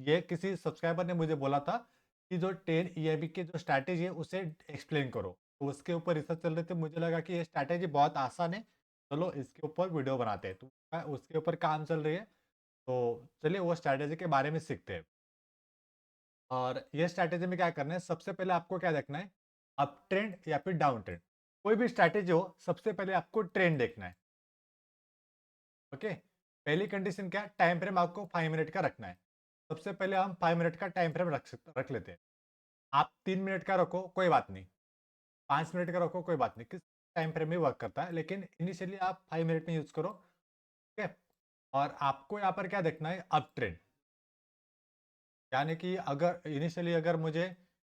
ये किसी सब्सक्राइबर ने मुझे बोला था कि जो 10 ईएमबी की जो स्ट्रैटेजी है उसे एक्सप्लेन करो, तो उसके ऊपर रिसर्च चल रहे थे। मुझे लगा कि ये स्ट्रैटेजी बहुत आसान है, चलो इसके ऊपर वीडियो बनाते हैं। तो उसके ऊपर काम चल रही है, तो चलिए वो स्ट्रैटेजी के बारे में सीखते हैं। और ये स्ट्रैटेजी में क्या करना है, सबसे पहले आपको क्या देखना है, अप ट्रेंड या फिर डाउन ट्रेंड। कोई भी स्ट्रैटेजी हो, सबसे पहले आपको ट्रेंड देखना है। ओके, पहली कंडीशन क्या है, टाइम फ्रेम आपको 5 मिनट का रखना है। सबसे पहले हम 5 मिनट का टाइम फ्रेम रख लेते हैं। आप 3 मिनट का रखो कोई बात नहीं, 5 मिनट का रखो कोई बात नहीं, किस टाइम फ्रेम में वर्क करता है, लेकिन इनिशियली आप 5 मिनट में यूज करो। ठीक है। और आपको यहाँ पर क्या देखना है, अप ट्रेंड। यानी कि अगर इनिशियली अगर मुझे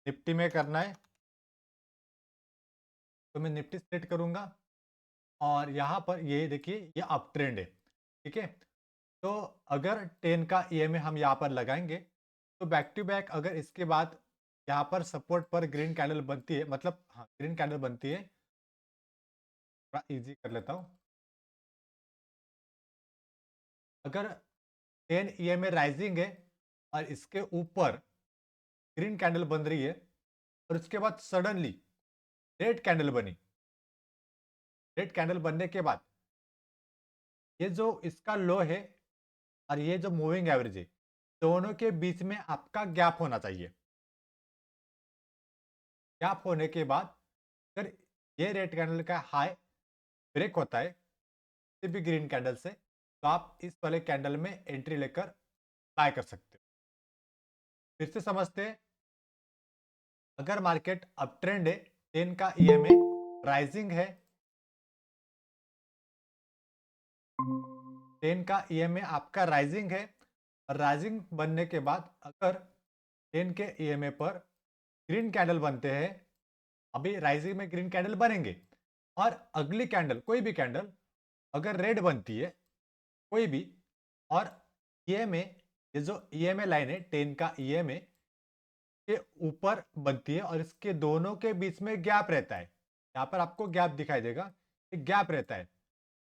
निफ्टी में करना है, तो मैं निफ्टी सेलेक्ट करूंगा, और यहाँ पर ये देखिए ये अप ट्रेंड है। ठीक है। तो अगर 10 का ईएमए हम यहाँ पर लगाएंगे, तो बैक टू बैक अगर इसके बाद यहाँ पर सपोर्ट पर ग्रीन कैंडल बनती है, मतलब हाँ ग्रीन कैंडल बनती है, थोड़ा इजी कर लेता हूँ। अगर 10 ईएमए राइजिंग है और इसके ऊपर ग्रीन कैंडल बन रही है, और उसके बाद सडनली रेड कैंडल बनी, रेड कैंडल बनने के बाद ये जो इसका लो है और ये जो मूविंग एवरेज है, दोनों के बीच में आपका गैप होना चाहिए। गैप होने के बाद अगर ये रेड कैंडल का हाई ब्रेक होता है किसी भी ग्रीन कैंडल से, तो आप इस वाले कैंडल में एंट्री लेकर बाय कर सकते हो। फिर से समझते हैं, अगर मार्केट अप ट्रेंड है, 10 का ईएमए राइजिंग है, 10 का ईएमए आपका राइजिंग है, और राइजिंग बनने के बाद अगर 10 के ईएमए पर ग्रीन कैंडल बनते हैं, अभी राइजिंग में ग्रीन कैंडल बनेंगे, और अगली कैंडल कोई भी कैंडल अगर रेड बनती है कोई भी, और ईएमए, ये जो ईएमए लाइन है 10 का ईएमए के ऊपर बनती है, और इसके दोनों के बीच में गैप रहता है, यहाँ पर आपको गैप दिखाई देगा, एक गैप रहता है,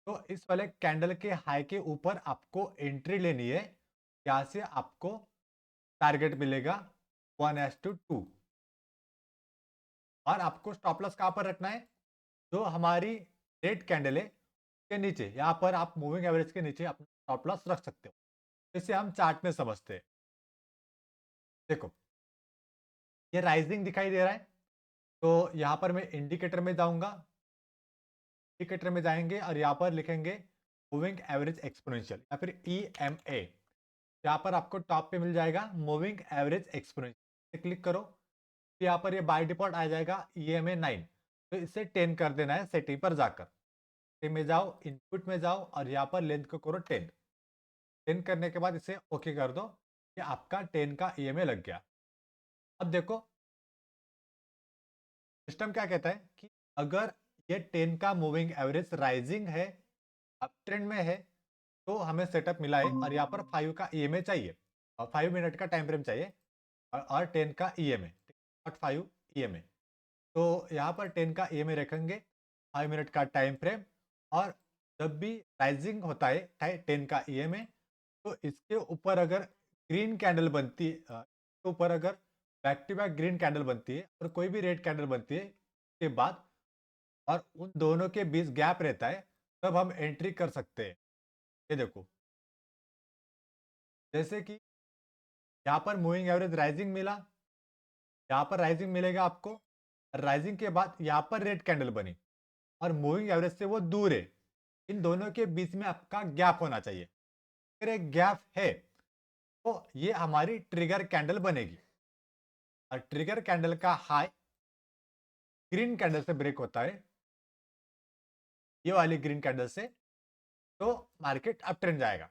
तो इस वाले कैंडल के हाई के ऊपर आपको एंट्री लेनी है। यहाँ से आपको टारगेट मिलेगा 1:2, और आपको स्टॉप लॉस कहाँ पर रखना है, जो हमारी रेड कैंडल है के नीचे, यहाँ पर आप मूविंग एवरेज के नीचे अपना स्टॉप लॉस रख सकते हो। इसे हम चार्ट में समझते हैं। देखो ये राइजिंग दिखाई दे रहा है, तो यहाँ पर मैं इंडिकेटर में जाऊंगा, इंडिकेटर में जाएंगे और यहाँ पर लिखेंगे मूविंग एवरेज एक्सपोनेंशियल या फिर EMA। यहाँ पर आपको टॉप पे मिल जाएगा मूविंग एवरेज एक्सपोनेंशियल, क्लिक करो, तो यहाँ पर ये बाय डिफॉल्ट आ जाएगा EMA 9, तो इसे 10 कर देना है सेटिंग पर जाकर। सेटिंग में जाओ, इनपुट में जाओ, और यहाँ पर लेंथ को करो 10। 10 करने के बाद इसे ओके कर दो, ये आपका 10 का EMA लग गया। अब देखो सिस्टम क्या कहता है कि अगर ये 10 का मूविंग एवरेज राइजिंग है, अप ट्रेंड में है, तो हमें सेटअप मिला है, और यहाँ पर 5 का EMA चाहिए, और 5 मिनट का टाइम फ्रेम चाहिए, और 10 का EMA, नॉट 5 EMA। तो यहाँ पर 10 का EMA रखेंगे, 5 मिनट का टाइम फ्रेम, और जब भी राइजिंग होता है 10 का EMA, तो इसके ऊपर अगर ग्रीन कैंडल बनती है, इसके ऊपर अगर back to back green candle बनती है और कोई भी रेड कैंडल बनती है के बाद, और उन दोनों के बीच गैप रहता है, तब हम एंट्री कर सकते हैं। ये देखो जैसे कि यहाँ पर मूविंग एवरेज राइजिंग मिला, यहाँ पर राइजिंग मिलेगा आपको, राइजिंग के बाद यहाँ पर रेड कैंडल बनी, और मूविंग एवरेज से वो दूर है, इन दोनों के बीच में आपका गैप होना चाहिए। अगर एक गैप है, तो ये हमारी ट्रिगर कैंडल बनेगी, और ट्रिगर कैंडल का हाई ग्रीन कैंडल से ब्रेक होता है, ये वाली ग्रीन कैंडल से, तो मार्केट अप ट्रेंड जाएगा।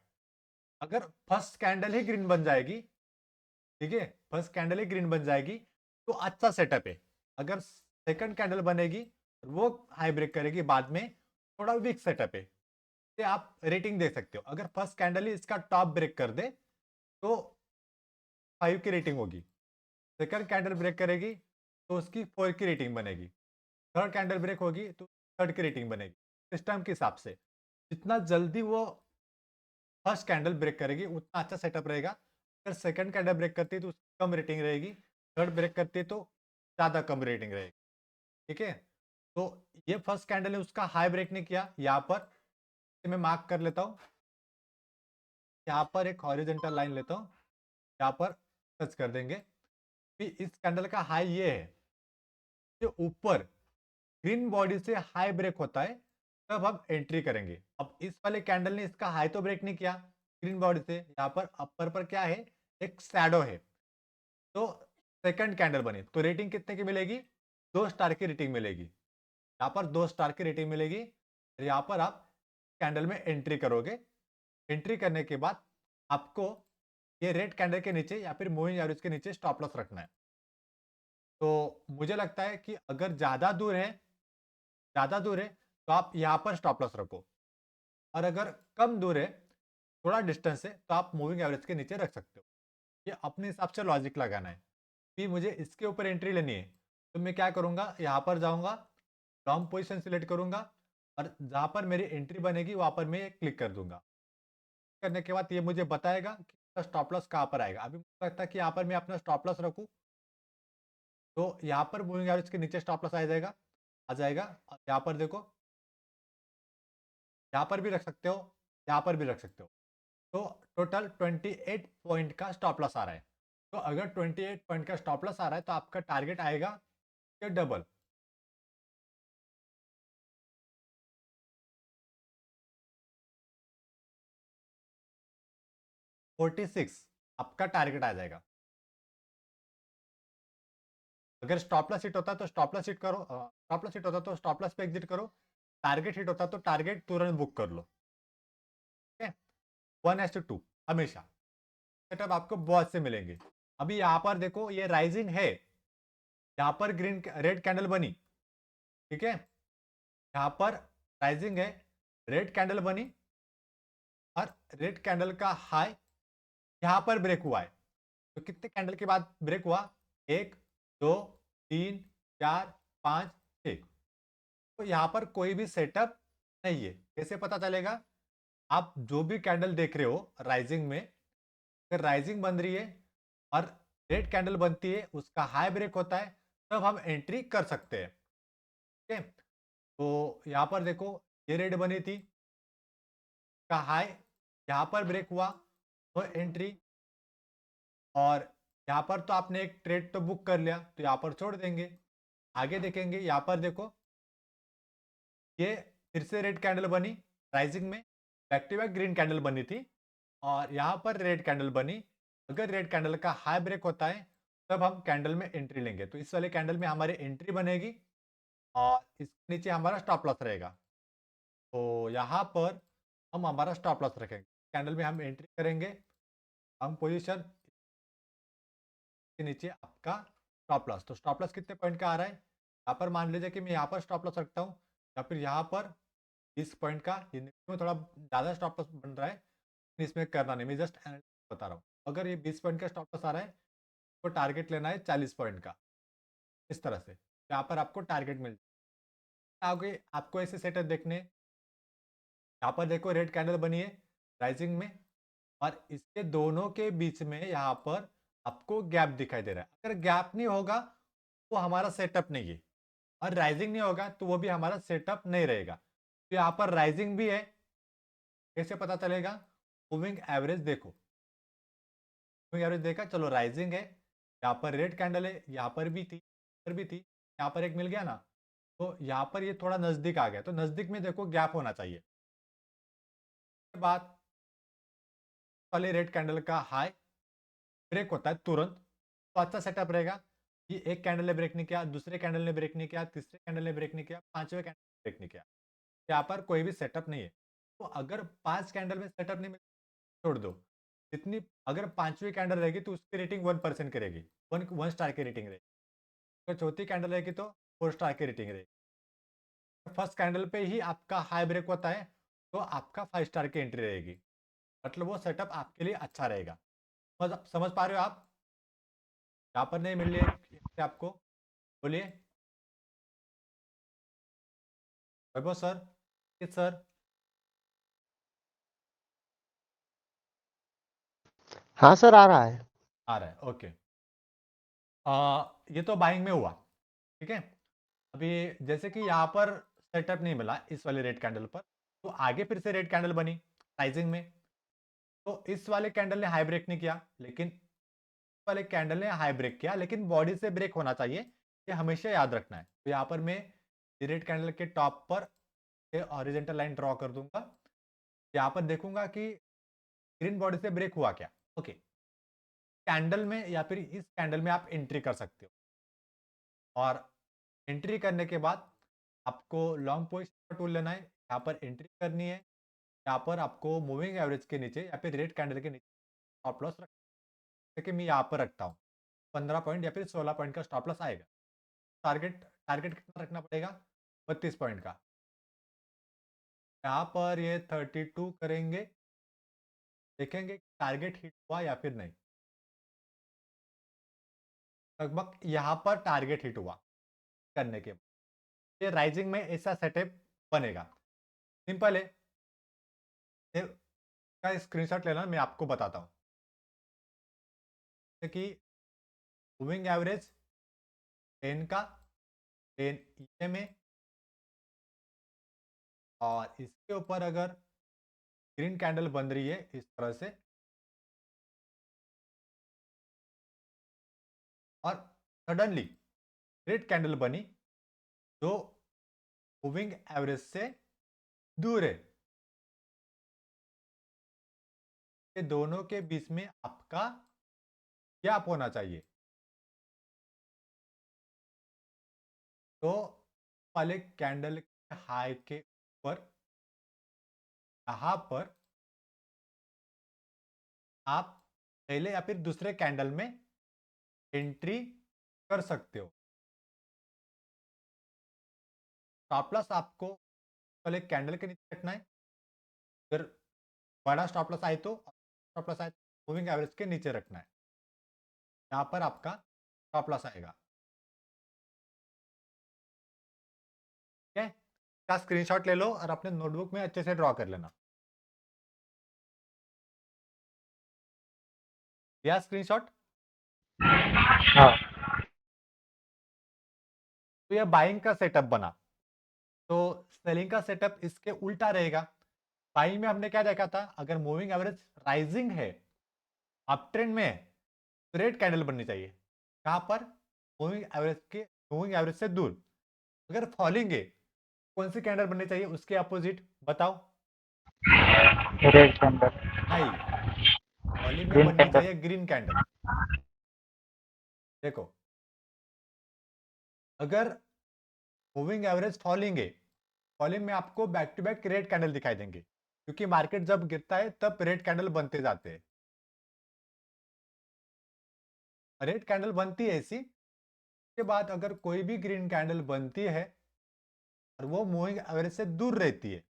अगर फर्स्ट कैंडल ही ग्रीन बन जाएगी, ठीक है, फर्स्ट कैंडल ही ग्रीन बन जाएगी, तो अच्छा सेटअप है। अगर सेकंड कैंडल बनेगी वो हाई ब्रेक करेगी बाद में, थोड़ा वीक सेटअप है, तो आप रेटिंग दे सकते हो। अगर फर्स्ट कैंडल ही इसका टॉप ब्रेक कर दे, तो 5 की रेटिंग होगी, सेकंड कैंडल ब्रेक करेगी तो उसकी 4 की रेटिंग बनेगी, थर्ड कैंडल ब्रेक होगी तो थर्ड की रेटिंग बनेगी। सिस्टम के हिसाब से जितना जल्दी वो फर्स्ट कैंडल ब्रेक करेगी उतना अच्छा सेटअप रहेगा, अगर सेकंड कैंडल ब्रेक करती है तो उसकी कम रेटिंग रहेगी, थर्ड ब्रेक करती है तो ज़्यादा कम रेटिंग रहेगी। ठीक है, तो ये फर्स्ट कैंडल है, उसका हाई ब्रेक नहीं किया यहाँ पर, मैं मार्क कर लेता हूँ। यहाँ पर एक हॉरिजॉन्टल लाइन लेता हूँ, यहाँ पर टच कर देंगे। फिर इस कैंडल का हाई ये है, जो ऊपर ग्रीन बॉडी से हाई ब्रेक होता है तब हम एंट्री करेंगे। अब इस वाले कैंडल ने इसका हाई तो ब्रेक नहीं किया ग्रीन बॉडी से, यहाँ पर अपर पर क्या है, एक शैडो है, तो सेकंड कैंडल बनी तो रेटिंग कितने की मिलेगी, 2 स्टार की रेटिंग मिलेगी। यहाँ पर 2 स्टार की रेटिंग मिलेगी। यहाँ पर आप कैंडल में एंट्री करोगे। एंट्री करने के बाद आपको ये रेड कैंडल के नीचे या फिर मूविंग एवरेज के नीचे स्टॉप लॉस रखना है। तो मुझे लगता है कि अगर ज़्यादा दूर है तो आप यहाँ पर स्टॉप लॉस रखो, और अगर कम दूर है, थोड़ा डिस्टेंस है, तो आप मूविंग एवरेज के नीचे रख सकते हो। ये अपने हिसाब से लॉजिक लगाना है कि मुझे इसके ऊपर एंट्री लेनी है, तो मैं क्या करूँगा, यहाँ पर जाऊँगा, लॉन्ग पोजीशन सिलेक्ट करूँगा, और जहाँ पर मेरी एंट्री बनेगी वहाँ पर मैं क्लिक कर दूंगा। करने के बाद ये मुझे बताएगा कि स्टॉप लॉस कहाँ पर आएगा। अभी मुझे लगता है कि यहाँ पर मैं अपना स्टॉप लॉस रखूँ, तो यहाँ पर मूविंग एवरेज के नीचे स्टॉप लॉस आ जाएगा। और यहाँ पर देखो, यहाँ पर भी रख सकते हो, यहाँ पर भी रख सकते हो। तो टोटल 28 पॉइंट का स्टॉप लॉस आ रहा है। तो अगर 28 पॉइंट का स्टॉप लॉस आ रहा है तो आपका टारगेट आएगा कि डबल 46 आपका टारगेट आ जाएगा। अगर स्टॉप लॉस हिट होता तो स्टॉप लॉस हिट करो, स्टॉप लॉस हिट होता तो स्टॉप लॉस पे एग्जिट करो, टारगेट हिट होता तो टारगेट तुरंत बुक कर लो। ठीक है, 1:2 हमेशा। सेटअप आपको बहुत से मिलेंगे। अभी यहाँ पर देखो ये राइजिंग है, यहाँ पर ग्रीन रेड कैंडल बनी। ठीक है, यहाँ पर राइजिंग है, रेड कैंडल बनी, और रेड कैंडल का हाई यहाँ पर ब्रेक हुआ है। तो कितने कैंडल के बाद ब्रेक हुआ, 1, 2, 3, 4, 5, 6। तो यहाँ पर कोई भी सेटअप नहीं है। कैसे पता चलेगा, आप जो भी कैंडल देख रहे हो राइजिंग में, अगर राइजिंग बन रही है और रेड कैंडल बनती है, उसका हाई ब्रेक होता है, तब हम एंट्री कर सकते हैं। ठीक है, तो यहाँ पर देखो ये रेड बनी थी, का हाई यहाँ पर ब्रेक हुआ तो एंट्री। और यहाँ पर तो आपने एक ट्रेड तो बुक कर लिया, तो यहाँ पर छोड़ देंगे। आगे देखेंगे, यहाँ पर देखो ये फिर से रेड कैंडल बनी राइजिंग में, back to back green candle बनी थी, और यहाँ पर रेड कैंडल बनी। अगर रेड कैंडल का हाई ब्रेक होता है तब हम कैंडल में एंट्री लेंगे। तो इस वाले कैंडल में हमारी एंट्री बनेगी, और इसके नीचे हमारा स्टॉप लॉस रहेगा। तो यहाँ पर हम हमारा स्टॉप लॉस रखेंगे, कैंडल में हम एंट्री करेंगे, हम पोजीशन के नीचे आपका स्टॉप लॉस। तो स्टॉप लॉस कितने पॉइंट का आ रहा है, यहाँ पर मान लीजिए कि मैं यहाँ पर स्टॉप लॉस रखता हूँ, या फिर यहाँ पर 20 पॉइंट का, में थोड़ा ज़्यादा स्टॉप लॉस बन रहा है, इसमें करना नहीं, मैं जस्ट बता रहा हूँ। अगर ये 20 पॉइंट का स्टॉप लॉस आ रहा है तो टारगेट लेना है 40 पॉइंट का। इस तरह से यहाँ पर आपको टारगेट मिल आगे। आपको ऐसे सेटअप देखने, यहाँ पर देखो रेड कैंडल बनी है राइजिंग में, और इसके दोनों के बीच में यहाँ पर आपको गैप दिखाई दे रहा है। अगर गैप नहीं होगा तो हमारा सेटअप नहीं है, और राइजिंग नहीं होगा तो वो भी हमारा सेटअप नहीं रहेगा। तो यहाँ पर राइजिंग भी है, कैसे पता चलेगा, मूविंग एवरेज देखो, मूविंग एवरेज देखा, चलो राइजिंग है, यहाँ पर रेड कैंडल है, यहाँ पर भी थी, यहाँ पर एक मिल गया ना, तो यहाँ पर ये थोड़ा नजदीक आ गया, तो नजदीक में देखो गैप होना चाहिए। उसके बाद वाले रेड कैंडल का हाई ब्रेक होता है तुरंत, तो अच्छा सेटअप रहेगा। ये एक कैंडल ने ब्रेक नहीं किया, दूसरे कैंडल ने ब्रेक नहीं किया, तीसरे कैंडल ने ब्रेक नहीं किया, पांचवें कैंडल ने ब्रेक नहीं किया, यहाँ पर कोई भी सेटअप नहीं है। तो अगर 5 कैंडल में सेटअप नहीं मिले, छोड़ दो। जितनी अगर पांचवी कैंडल रहेगी तो उसकी रेटिंग 1% की रहेगी, 1 स्टार की रेटिंग रहेगी। अगर चौथी कैंडल रहेगी तो 4 स्टार की रेटिंग रहेगी। फर्स्ट कैंडल पे ही आपका हाई ब्रेक होता है तो आपका 5 स्टार की एंट्री रहेगी, मतलब वो सेटअप आपके लिए अच्छा रहेगा। समझ पा रहे हो आप, यहाँ पर नहीं मिल रही है आपको, बोलिए वैभव सर। सर, हाँ सर, आ रहा है। आ रहा है, ओके। ये तो बाइंग में हुआ, ठीक है। अभी जैसे कि यहाँ पर सेटअप नहीं मिला इस वाले रेड कैंडल पर, तो आगे फिर से रेड कैंडल बनी राइजिंग में। तो इस वाले कैंडल ने हाई ब्रेक नहीं किया, लेकिन इस वाले कैंडल ने हाई ब्रेक किया, लेकिन बॉडी से ब्रेक होना चाहिए, ये हमेशा याद रखना है। तो यहाँ पर मैं रेड कैंडल के टॉप पर हॉरिजॉन्टल लाइन ड्रॉ कर दूंगा। यहाँ पर देखूंगा कि ग्रीन बॉडी से ब्रेक हुआ क्या। ओके, कैंडल में या फिर इस कैंडल में आप एंट्री कर सकते हो, और एंट्री करने के बाद आपको लॉन्ग पोजिशन का टूल लेना है, यहाँ पर एंट्री करनी है। यहाँ पर आपको मूविंग एवरेज के नीचे या फिर रेड कैंडल के नीचे स्टॉप लॉस रखना है, कि मैं यहाँ पर रखता हूँ 15 पॉइंट या फिर 16 पॉइंट का स्टॉप लॉस आएगा। टारगेट टारगेट कितना रखना पड़ेगा, 32 पॉइंट का। यहाँ पर ये 32 करेंगे, देखेंगे टारगेट हिट हुआ या फिर नहीं। लगभग यहाँ पर टारगेट हिट हुआ करने के बाद ये राइजिंग में ऐसा सेटअप बनेगा। सिंपल है, का स्क्रीनशॉट लेना, मैं आपको बताता हूँ कि मूविंग एवरेज 10 का 10 EMA, और इसके ऊपर अगर ग्रीन कैंडल बन रही है इस तरह से, और सडनली रेड कैंडल बनी जो मूविंग एवरेज से दूर है, ये दोनों के बीच में आपका गैप होना चाहिए। तो वाले कैंडल के हाई के ऊपर यहाँ पर आप पहले या फिर दूसरे कैंडल में एंट्री कर सकते हो। स्टॉप लॉस आपको पहले कैंडल के नीचे रखना है, फिर बड़ा स्टॉप लॉस आए तो स्टॉप लॉस आए मूविंग एवरेज के नीचे रखना है। यहाँ पर आपका स्टॉप लॉस आएगा, ठीक है। इसका स्क्रीनशॉट ले लो और अपने नोटबुक में अच्छे से ड्रॉ कर लेना। लिया स्क्रीनशॉट? हाँ तो ये बाइंग का सेटअप बना। तो सेलिंग का सेटअप इसके उल्टा रहेगा। बाइंग में हमने क्या देखा था, अगर मूविंग एवरेज राइजिंग है, अप ट्रेंड में है, तो रेड कैंडल बननी चाहिए। कहां पर, मूविंग एवरेज से दूर। अगर फॉलिंग है, कौन सी कैंडल बननी चाहिए उसके अपोजिट बताओ। Red candle. नहीं, फॉलिंग में ग्रीन बननी कैंडल। चाहिए ग्रीन कैंडल। देखो, अगर मूविंग एवरेज फॉलिंग है, फॉलिंग में आपको back to back red candle दिखाई देंगे, क्योंकि मार्केट जब गिरता है तब रेड कैंडल बनते जाते हैं। रेड कैंडल बनती है ऐसी, के बाद अगर कोई भी ग्रीन कैंडल बनती है और वो मूविंग एवरेज से दूर रहती है,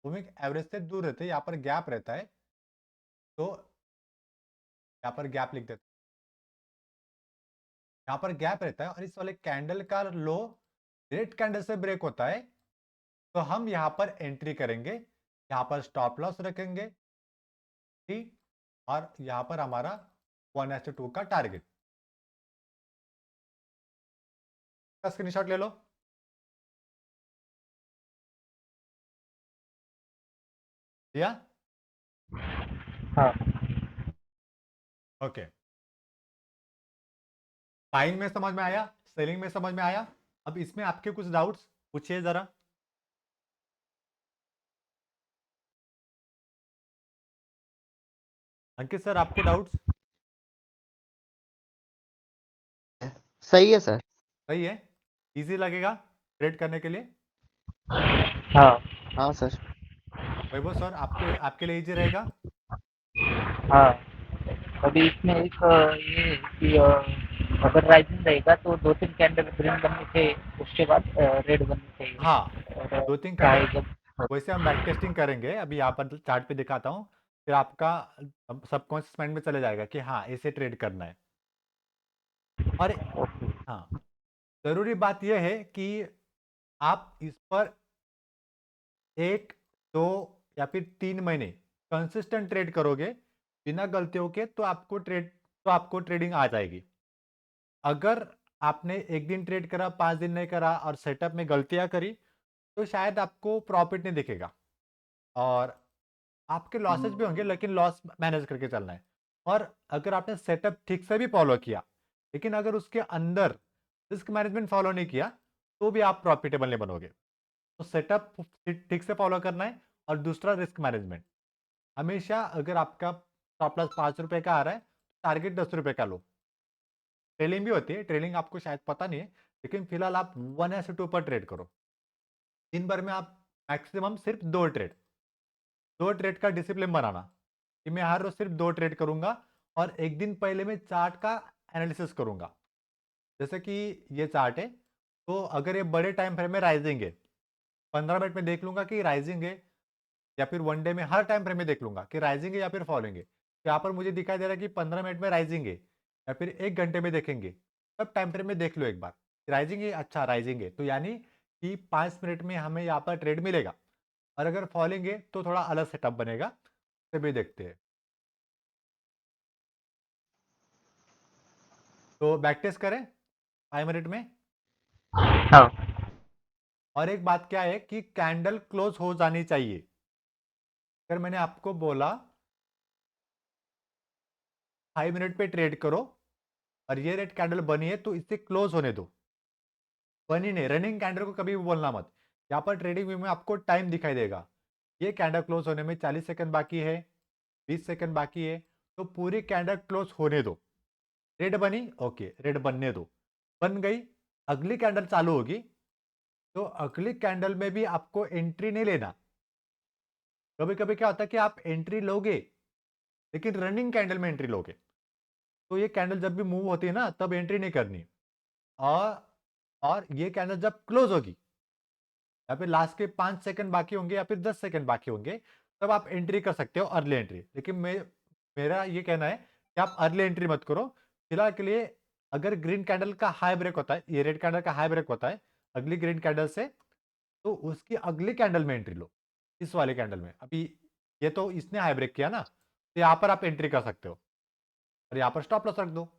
मूविंग एवरेज से दूर रहते हैं, यहाँ पर गैप रहता है, तो यहाँ पर गैप लिख देते हैं। यहाँ पर गैप रहता है और इस वाले कैंडल का लो रेड कैंडल से ब्रेक होता है, तो हम यहाँ पर एंट्री करेंगे, यहाँ पर स्टॉप लॉस रखेंगे, ठीक। और यहाँ पर हमारा 1:2 का टारगेट का स्क्रीनशॉट ले लो। लिया? हाँ ओके, बाइंग में समझ में आया, सेलिंग में समझ में आया। अब इसमें आपके कुछ डाउट्स पूछिए जरा। अंकित सर, आपके डाउट्स? सही है सर। सही है, इजी लगेगा ट्रेड करने के लिए। हाँ हाँ सर। वैभव सर, आपके आपके लिए इजी रहेगा। हाँ, अभी इसमें एक ये है कि अगर राइजिंग रहेगा तो 2-3 कैंडल ग्रीन बनने चाहिए, उसके बाद रेड बननी हाँ, चाहिए। और 2-3 चाहे कैंडल, जब वैसे हम बैक टेस्टिंग करेंगे, अभी यहाँ पर चार्ट पे दिखाता हूँ, फिर आपका सबकॉन्शियस माइंड में चले जाएगा कि हाँ ऐसे ट्रेड करना है। और ओके। हाँ, जरूरी बात यह है कि आप इस पर 1, 2 या फिर 3 महीने कंसिस्टेंट ट्रेड करोगे, बिना गलतियों के तो आपको ट्रेडिंग आ जाएगी। अगर आपने एक दिन ट्रेड करा, 5 दिन नहीं करा और सेटअप में गलतियां करी, तो शायद आपको प्रॉफिट नहीं दिखेगा और आपके लॉसेस भी होंगे, लेकिन लॉस मैनेज करके चलना है। और अगर आपने सेटअप ठीक से भी फॉलो किया, लेकिन अगर उसके अंदर रिस्क मैनेजमेंट फॉलो नहीं किया, तो भी आप प्रॉफिटेबल नहीं बनोगे। तो सेटअप ठीक से फॉलो करना है और दूसरा रिस्क मैनेजमेंट। हमेशा अगर आपका स्टॉप लॉस 5 रुपए का आ रहा है, टारगेट 10 रुपए का लो। ट्रेलिंग भी होती है, ट्रेलिंग आपको शायद पता नहीं है, लेकिन फिलहाल आप 1:2 पर ट्रेड करो। दिन भर में आप मैक्सिमम सिर्फ 2 ट्रेड का डिसिप्लिन बनाना कि मैं हर रोज सिर्फ 2 ट्रेड करूंगा और एक दिन पहले मैं चार्ट का एनालिसिस करूंगा। जैसे कि ये चार्ट है, तो अगर ये बड़े टाइम फ्रेम में राइजिंग है, 15 मिनट में देख लूंगा कि राइजिंग है, या फिर वन डे में हर टाइम फ्रेम में देख लूंगा कि राइजिंग है या फिर फॉलोइंग है। तो यहाँ पर मुझे दिखाई दे रहा है कि 15 मिनट में राइजिंग है या फिर 1 घंटे में देखेंगे, तब टाइम फ्रेम में देख लो एक बार राइजिंग है, अच्छा राइजिंग है, तो यानी कि 5 मिनट में हमें यहाँ पर ट्रेड मिलेगा। और अगर फॉलोइंग है तो थोड़ा अलग सेटअप बनेगा, तो भी देखते हैं। तो बैक टेस्ट करें 5 मिनट में। हाँ। और एक बात क्या है कि कैंडल क्लोज हो जानी चाहिए। अगर मैंने आपको बोला 5 मिनट पे ट्रेड करो और ये रेड कैंडल बनी है, तो इसे क्लोज होने दो। बनी नहीं, रनिंग कैंडल को कभी भी बोलना मत। यहाँ पर ट्रेडिंग व्यू में आपको टाइम दिखाई देगा, ये कैंडल क्लोज होने में 40 सेकंड बाकी है, 20 सेकंड बाकी है, तो पूरी कैंडल क्लोज होने दो। रेड बनी, ओके, रेड बनने दो। बन गई, अगली कैंडल चालू होगी, तो अगली कैंडल में भी आपको एंट्री नहीं लेना। कभी कभी क्या होता है कि आप एंट्री लोगे, लेकिन रनिंग कैंडल में एंट्री लोगे, तो ये कैंडल जब भी मूव होती है ना, तब एंट्री नहीं करनी। और और ये कैंडल जब क्लोज होगी या फिर लास्ट के 5 सेकंड बाकी होंगे या फिर 10 सेकंड बाकी होंगे, तब आप एंट्री कर सकते हो, अर्ली एंट्री। लेकिन मेरा ये कहना है कि आप अर्ली एंट्री मत करो फिलहाल के लिए। अगर ग्रीन कैंडल का हाई ब्रेक होता है, ये रेड कैंडल का हाई ब्रेक होता है अगली ग्रीन कैंडल से, तो उसकी अगली कैंडल में एंट्री लो। इस वाले कैंडल में अभी ये तो इसने हाई ब्रेक किया ना, तो यहाँ पर आप एंट्री कर सकते हो और यहाँ पर स्टॉप लॉस रख दो।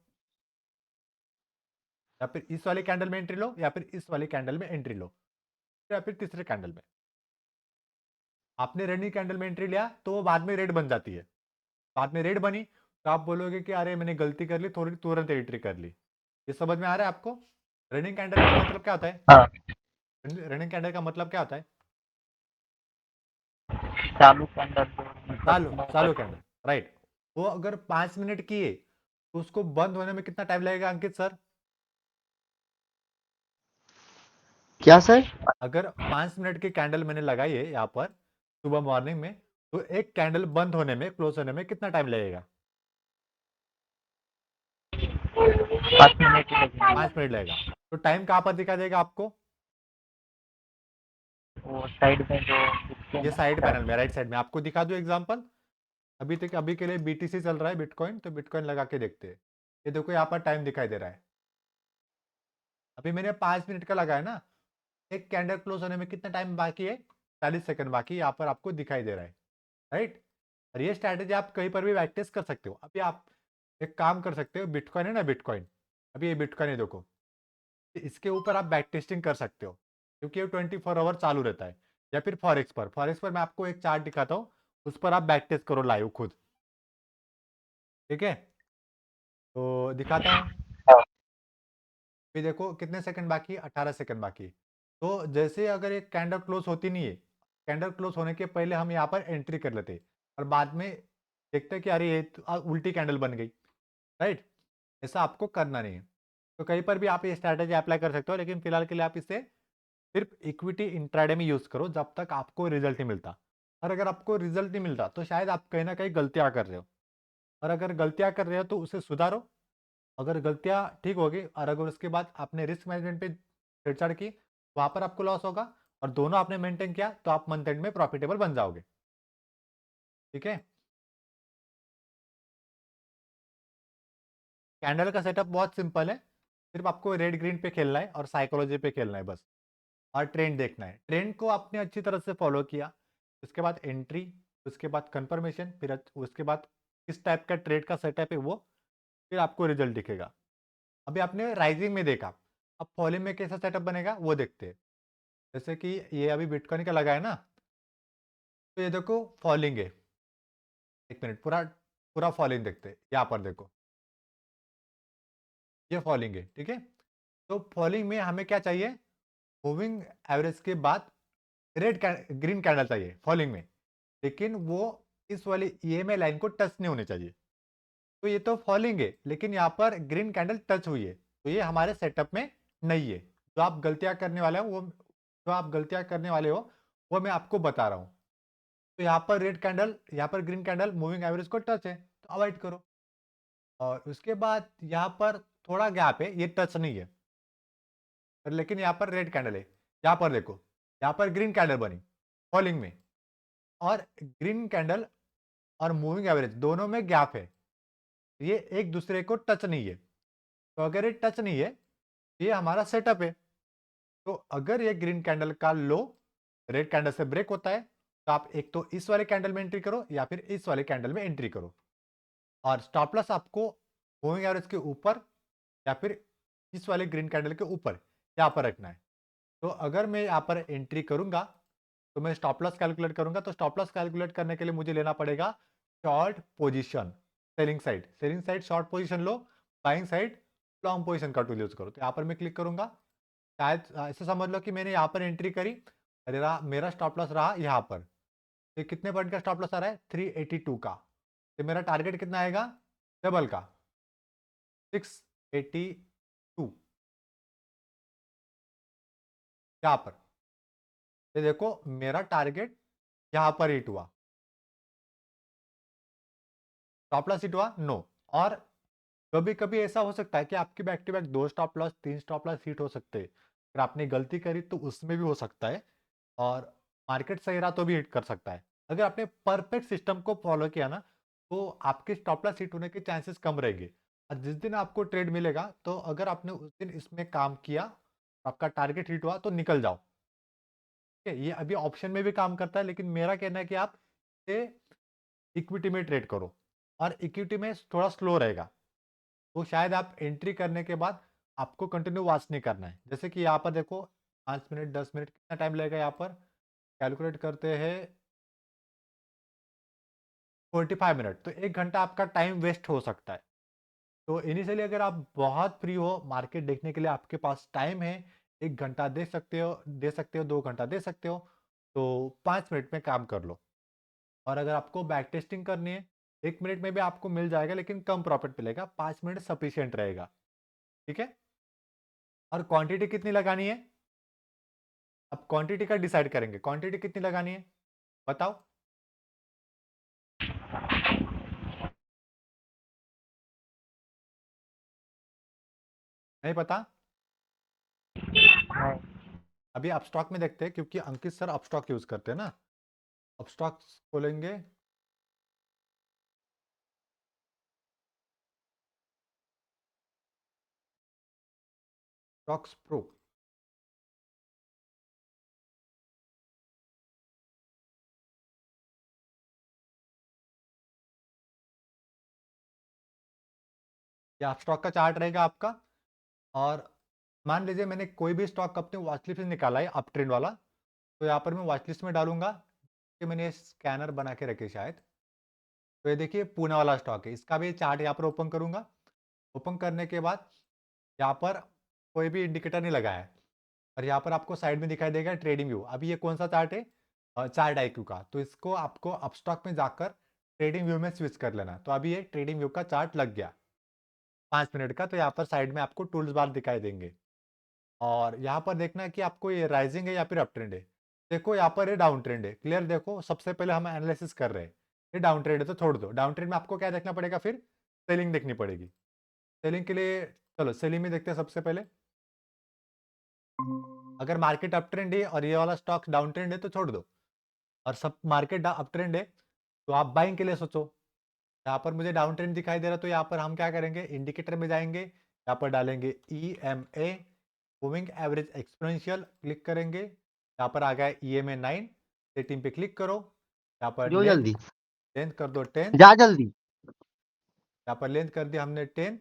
या फिर इस वाले कैंडल में एंट्री लो, या फिर इस वाले कैंडल में एंट्री लो, या फिर तीसरे कैंडल में। आपने रनिंग कैंडल में एंट्री लिया तो वो बाद में रेड बन जाती है। बाद में रेड बनी तो आप बोलोगे कि अरे मैंने गलती कर ली, थोड़ी तुरंत एंट्री कर ली। ये समझ में आ रहा है आपको? रनिंग कैंडल का मतलब क्या होता है? हाँ। रनिंग कैंडल का मतलब क्या होता है? चालू कैंडल जो मतलब चालू मूव चालू कर। Candle, right. वो अगर 5 मिनट की है, तो उसको बंद होने में कितना टाइम लगेगा अंकित सर? क्या सर? अगर 5 मिनट की कैंडल मैंने लगाई है यहाँ पर सुबह मॉर्निंग में, तो एक कैंडल बंद होने में, क्लोज होने में कितना टाइम लगेगा? 5 मिनट ही लगेंगे। 5 मिनट लगेगा। तो टाइम कहाँ पर दिखा देगा आपको? वो साइड में जो दिखते हैं ये ना साइड पैनल में, चार्ट। राइट साइड में। आपको दिखा दूं एग्जांपल? अभी के लिए बीटीसी चल रहा है, बिटकॉइन, तो बिटकॉइन लगा के देखते हैं। ये देखो यहाँ पर टाइम दिखाई दे रहा है। अभी मैंने 5 मिनट का लगाया ना, एक कैंडल क्लोज होने में कितना टाइम बाकी है? 40 सेकंड बाकी, यहाँ पर आपको दिखाई दे रहा है, राइट। और ये स्ट्रैटेजी आप कहीं पर भी बैक टेस्ट कर सकते हो। अभी आप एक काम कर सकते हो, बिटकॉइन है ना, बिटकॉइन, अभी ये बिटकॉइन है देखो, इसके ऊपर आप बैक टेस्टिंग कर सकते हो, क्योंकि ये 24 आवर चालू रहता है। या फिर फॉरेक्स पर मैं आपको एक चार्ट दिखाता हूँ, उस पर आप बैक टेस्ट करो लाइव खुद, ठीक है? तो दिखाता हूँ। हाँ। अभी देखो कितने सेकंड बाकी, 18 सेकंड बाकी। तो जैसे अगर एक कैंडल क्लोज होती नहीं है, कैंडल क्लोज होने के पहले हम यहाँ पर एंट्री कर लेते और बाद में देखते कि अरे ये तो उल्टी कैंडल बन गई, राइट। ऐसा आपको करना नहीं है। तो कहीं पर भी आप ये स्ट्रैटेजी अप्लाई कर सकते हो, लेकिन फिलहाल के लिए आप इसे सिर्फ इक्विटी इंट्राडे में यूज करो जब तक आपको रिजल्ट नहीं मिलता। और अगर आपको रिजल्ट नहीं मिलता, तो शायद आप कहीं ना कहीं गलतियां कर रहे हो। और अगर गलतियां कर रहे हो तो उसे सुधारो। अगर गलतियां ठीक होगी और अगर उसके बाद आपने रिस्क मैनेजमेंट पे छेड़छाड़ की, वहां पर आपको लॉस होगा। और दोनों आपने मेंटेन किया, तो आप मंथ एंड में प्रॉफिटेबल बन जाओगे, ठीक है। कैंडल का सेटअप बहुत सिंपल है, सिर्फ आपको रेड ग्रीन पे खेलना है और साइकोलॉजी पे खेलना है बस। और ट्रेंड देखना है, ट्रेंड को आपने अच्छी तरह से फॉलो किया, उसके बाद एंट्री, उसके बाद कंफर्मेशन, फिर उसके बाद किस टाइप का ट्रेड का सेटअप है वो, फिर आपको रिजल्ट दिखेगा। अभी आपने राइजिंग में देखा, अब फॉलिंग में कैसा सेटअप बनेगा वो देखते हैं। जैसे कि ये अभी बिटकॉइन का लगा है ना, तो ये देखो फॉलिंग है। एक मिनट, पूरा पूरा फॉलिंग देखते हैं। यहाँ पर देखो, ये फॉलिंग है, ठीक है। तो फॉलिंग में हमें क्या चाहिए, मूविंग एवरेज के बाद रेड ग्रीन कैंडल चाहिए फॉलिंग में, लेकिन वो इस वाली ईएमए लाइन को टच नहीं होनी चाहिए। तो ये तो फॉलिंग है, लेकिन यहाँ पर ग्रीन कैंडल टच हुई है, तो ये हमारे सेटअप में नहीं है। जो आप गलतियां करने वाले हो वो मैं आपको बता रहा हूँ। तो यहाँ पर रेड कैंडल, यहाँ पर ग्रीन कैंडल मूविंग एवरेज को टच है, तो अवॉइड करो। और उसके बाद यहाँ पर थोड़ा गैप है, ये टच नहीं है, लेकिन यहाँ पर रेड कैंडल है। यहाँ पर देखो, यहाँ पर ग्रीन कैंडल बनी फॉलिंग में, और ग्रीन कैंडल और मूविंग एवरेज दोनों में गैप है, ये एक दूसरे को टच नहीं है। तो अगर ये टच नहीं है, ये हमारा सेटअप है। तो अगर ये ग्रीन कैंडल का लो रेड कैंडल से ब्रेक होता है, तो आप एक तो इस वाले कैंडल में एंट्री करो या फिर इस वाले कैंडल में एंट्री करो। और स्टॉप लॉस आपको मूविंग एवरेज के ऊपर या फिर इस वाले ग्रीन कैंडल के ऊपर यहाँ पर रखना है। तो अगर मैं यहाँ पर एंट्री करूंगा, तो मैं स्टॉप लॉस कैलकुलेट करूंगा। तो स्टॉप लॉस कैलकुलेट करने के लिए मुझे लेना पड़ेगा short position, selling side short position लो, बाइंग साइड लॉन्ग पोजीशन का टूल यूज करो। तो यहाँ पर मैं क्लिक करूंगा। शायद ऐसा समझ लो कि मैंने यहाँ पर एंट्री करी, मेरा स्टॉप लॉस रहा यहाँ पर। तो कितने पॉइंट का स्टॉप लॉस आ रहा है, 382 का। तो मेरा टारगेट कितना आएगा, डबल का 682 यहाँ पर। ये देखो मेरा टारगेट यहाँ पर हिट हुआ, स्टॉप लॉस हिट हुआ, नो। और कभी कभी ऐसा हो सकता है कि आपके back to back 2 stop loss 3 stop loss hit हो सकते हैं। अगर आपने गलती करी तो उसमें भी हो सकता है, और मार्केट सही रहा तो भी हिट कर सकता है। अगर आपने परफेक्ट सिस्टम को फॉलो किया ना, तो आपके स्टॉप लॉस हिट होने के चांसेस कम रहेंगे। और जिस दिन आपको ट्रेड मिलेगा, तो अगर आपने उस दिन इसमें काम किया, आपका टारगेट हिट हुआ, तो निकल जाओ। ठीक है, ये अभी ऑप्शन में भी काम करता है, लेकिन मेरा कहना है कि आप इक्विटी में ट्रेड करो, और इक्विटी में थोड़ा स्लो रहेगा। तो शायद आप एंट्री करने के बाद आपको कंटिन्यू वॉच नहीं करना है। जैसे कि यहाँ पर देखो 5 मिनट 10 मिनट कितना टाइम लगेगा, यहाँ पर कैलकुलेट करते हैं 45 मिनट, तो 1 घंटा आपका टाइम वेस्ट हो सकता है। तो इनिशियली अगर आप बहुत फ्री हो, मार्केट देखने के लिए आपके पास टाइम है, 1 घंटा दे सकते हो 2 घंटा दे सकते हो, तो 5 मिनट में काम कर लो। और अगर आपको बैक टेस्टिंग करनी है, 1 मिनट में भी आपको मिल जाएगा, लेकिन कम प्रॉफिट मिलेगा, 5 मिनट सफिशियंट रहेगा। ठीक है। और क्वांटिटी कितनी लगानी है, अब क्वांटिटी का डिसाइड करेंगे, क्वांटिटी कितनी लगानी है बताओ। नहीं पता। नहीं। अभी अपस्टॉक में देखते हैं, क्योंकि अंकित सर अपस्टॉक यूज करते हैं ना। अपस्टॉक खोलेंगे, स्टॉक्स प्रो। ये अपस्टॉक का चार्ट रहेगा आपका। और मान लीजिए मैंने कोई भी स्टॉक अपने वॉचलिस्ट में निकाला है अप ट्रेंड वाला, तो यहाँ पर मैं वॉचलिस्ट में डालूंगा कि मैंने स्कैनर बना के रखे शायद। तो ये देखिए पूना वाला स्टॉक है, इसका भी चार्ट यहाँ पर ओपन करूंगा। ओपन करने के बाद यहाँ पर कोई भी इंडिकेटर नहीं लगा है, और यहाँ पर आपको साइड में दिखाई देगा ट्रेडिंग व्यू। अभी ये कौन सा चार्ट है, चार्ट आईक्यू का। तो इसको आपको अपस्टॉक में जाकर ट्रेडिंग व्यू में स्विच कर लेना। तो अभी ये ट्रेडिंग व्यू का चार्ट लग गया 5 मिनट का। तो यहाँ पर साइड में आपको टूल्स बार दिखाई देंगे, और यहाँ पर देखना है कि आपको ये राइजिंग है या फिर अप ट्रेंड है। देखो यहाँ पर ये डाउन ट्रेंड है, क्लियर देखो। सबसे पहले हम एनालिसिस कर रहे हैं, ये डाउन ट्रेंड है तो छोड़ दो। डाउन ट्रेंड में आपको क्या देखना पड़ेगा, फिर सेलिंग देखनी पड़ेगी। सेलिंग के लिए चलो सेलिंग में देखते हैं सबसे पहले। अगर मार्केट अप ट्रेंड है और ये वाला स्टॉक डाउन ट्रेंड है तो छोड़ दो, और सब मार्केट अप ट्रेंड है तो आप बाइंग के लिए सोचो। यहाँ पर मुझे डाउन ट्रेंड दिखाई दे रहा है, तो यहाँ पर हम क्या करेंगे, इंडिकेटर में जाएंगे, यहाँ पर डालेंगे EMA moving average exponential, click करेंगे। यहाँ पर आ गया EMA 9, सेटिंग पे क्लिक करो। यहाँ पर जो लेंथ जल्दी लेंथ कर दो 10, जा जल्दी यहाँ पर लेंथ कर दिया हमने 10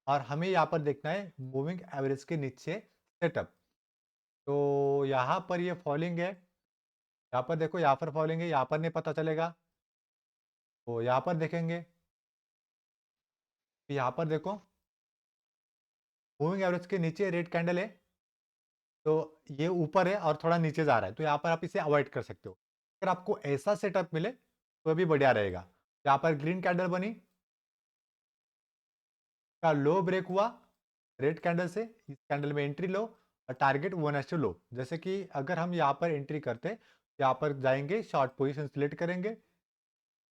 और हमें यहाँ पर देखना है मूविंग एवरेज के नीचे सेटअप। तो यहाँ पर ये फॉलिंग है, यहाँ पर देखो यहाँ पर फॉलिंग है, यहाँ पर नहीं पता चलेगा तो यहाँ पर देखेंगे। यहाँ पर देखो मूविंग एवरेज के नीचे रेड कैंडल है, तो ये ऊपर है और थोड़ा नीचे जा रहा है, तो यहाँ पर आप इसे अवॉइड कर सकते हो। अगर आपको ऐसा सेटअप मिले तो भी बढ़िया रहेगा। यहाँ पर ग्रीन कैंडल बनी, का लो ब्रेक हुआ रेड कैंडल से, इस कैंडल में एंट्री लो और टारगेट 1:1 लो। जैसे कि अगर हम यहाँ पर एंट्री करते, यहाँ पर जाएंगे, शॉर्ट पोजीशन सिलेक्ट करेंगे,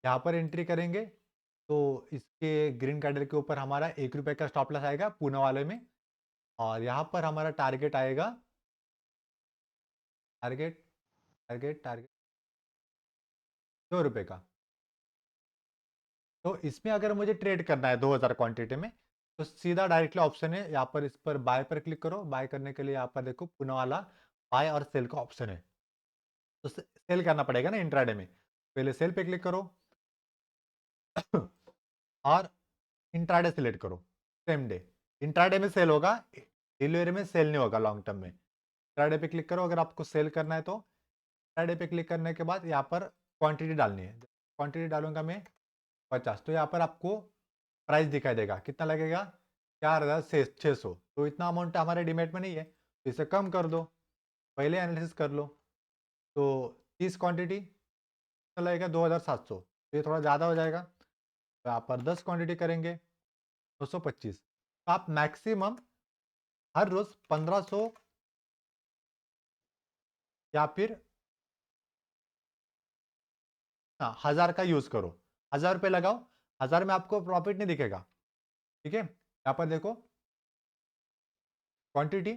यहाँ पर एंट्री करेंगे, तो इसके ग्रीन कैंडल के ऊपर हमारा ₹1 का स्टॉप लॉस आएगा पूना वाले में, और यहाँ पर हमारा टारगेट आएगा, टारगेट टारगेट टारगेट ₹2 का। तो इसमें अगर मुझे ट्रेड करना है 2000 क्वांटिटी में, तो सीधा डायरेक्टली ऑप्शन है यहाँ पर, इस पर बाय पर क्लिक करो। बाय करने के लिए यहाँ पर देखो पुनः वाला बाय और सेल का ऑप्शन है, तो सेल करना पड़ेगा ना इंट्राडे में। पहले सेल पे क्लिक करो और इंट्राडे सिलेक्ट करो, सेम डे। इंट्राडे में सेल होगा, डिलीवरी में सेल नहीं होगा लॉन्ग टर्म में। इंट्राडे पे क्लिक करो अगर आपको सेल करना है तो। इंट्राडे पे क्लिक करने के बाद यहाँ पर क्वांटिटी डालनी है। क्वांटिटी डालूंगा मैं 50, तो यहाँ पर आपको प्राइस दिखाई देगा, कितना लगेगा 4600। तो इतना अमाउंट हमारे डीमेट में नहीं है, तो इसे कम कर दो, पहले एनालिसिस कर लो। तो 30 क्वांटिटी कितना लगेगा 2700, तो ये थोड़ा ज़्यादा हो जाएगा, तो यहाँ पर 10 क्वांटिटी करेंगे 225। तो आप मैक्सिमम हर रोज़ 1500 या फिर 1000 का यूज़ करो। 1000 रुपये लगाओ, 1000 में आपको प्रॉफिट नहीं दिखेगा, ठीक है। यहाँ पर देखो क्वांटिटी,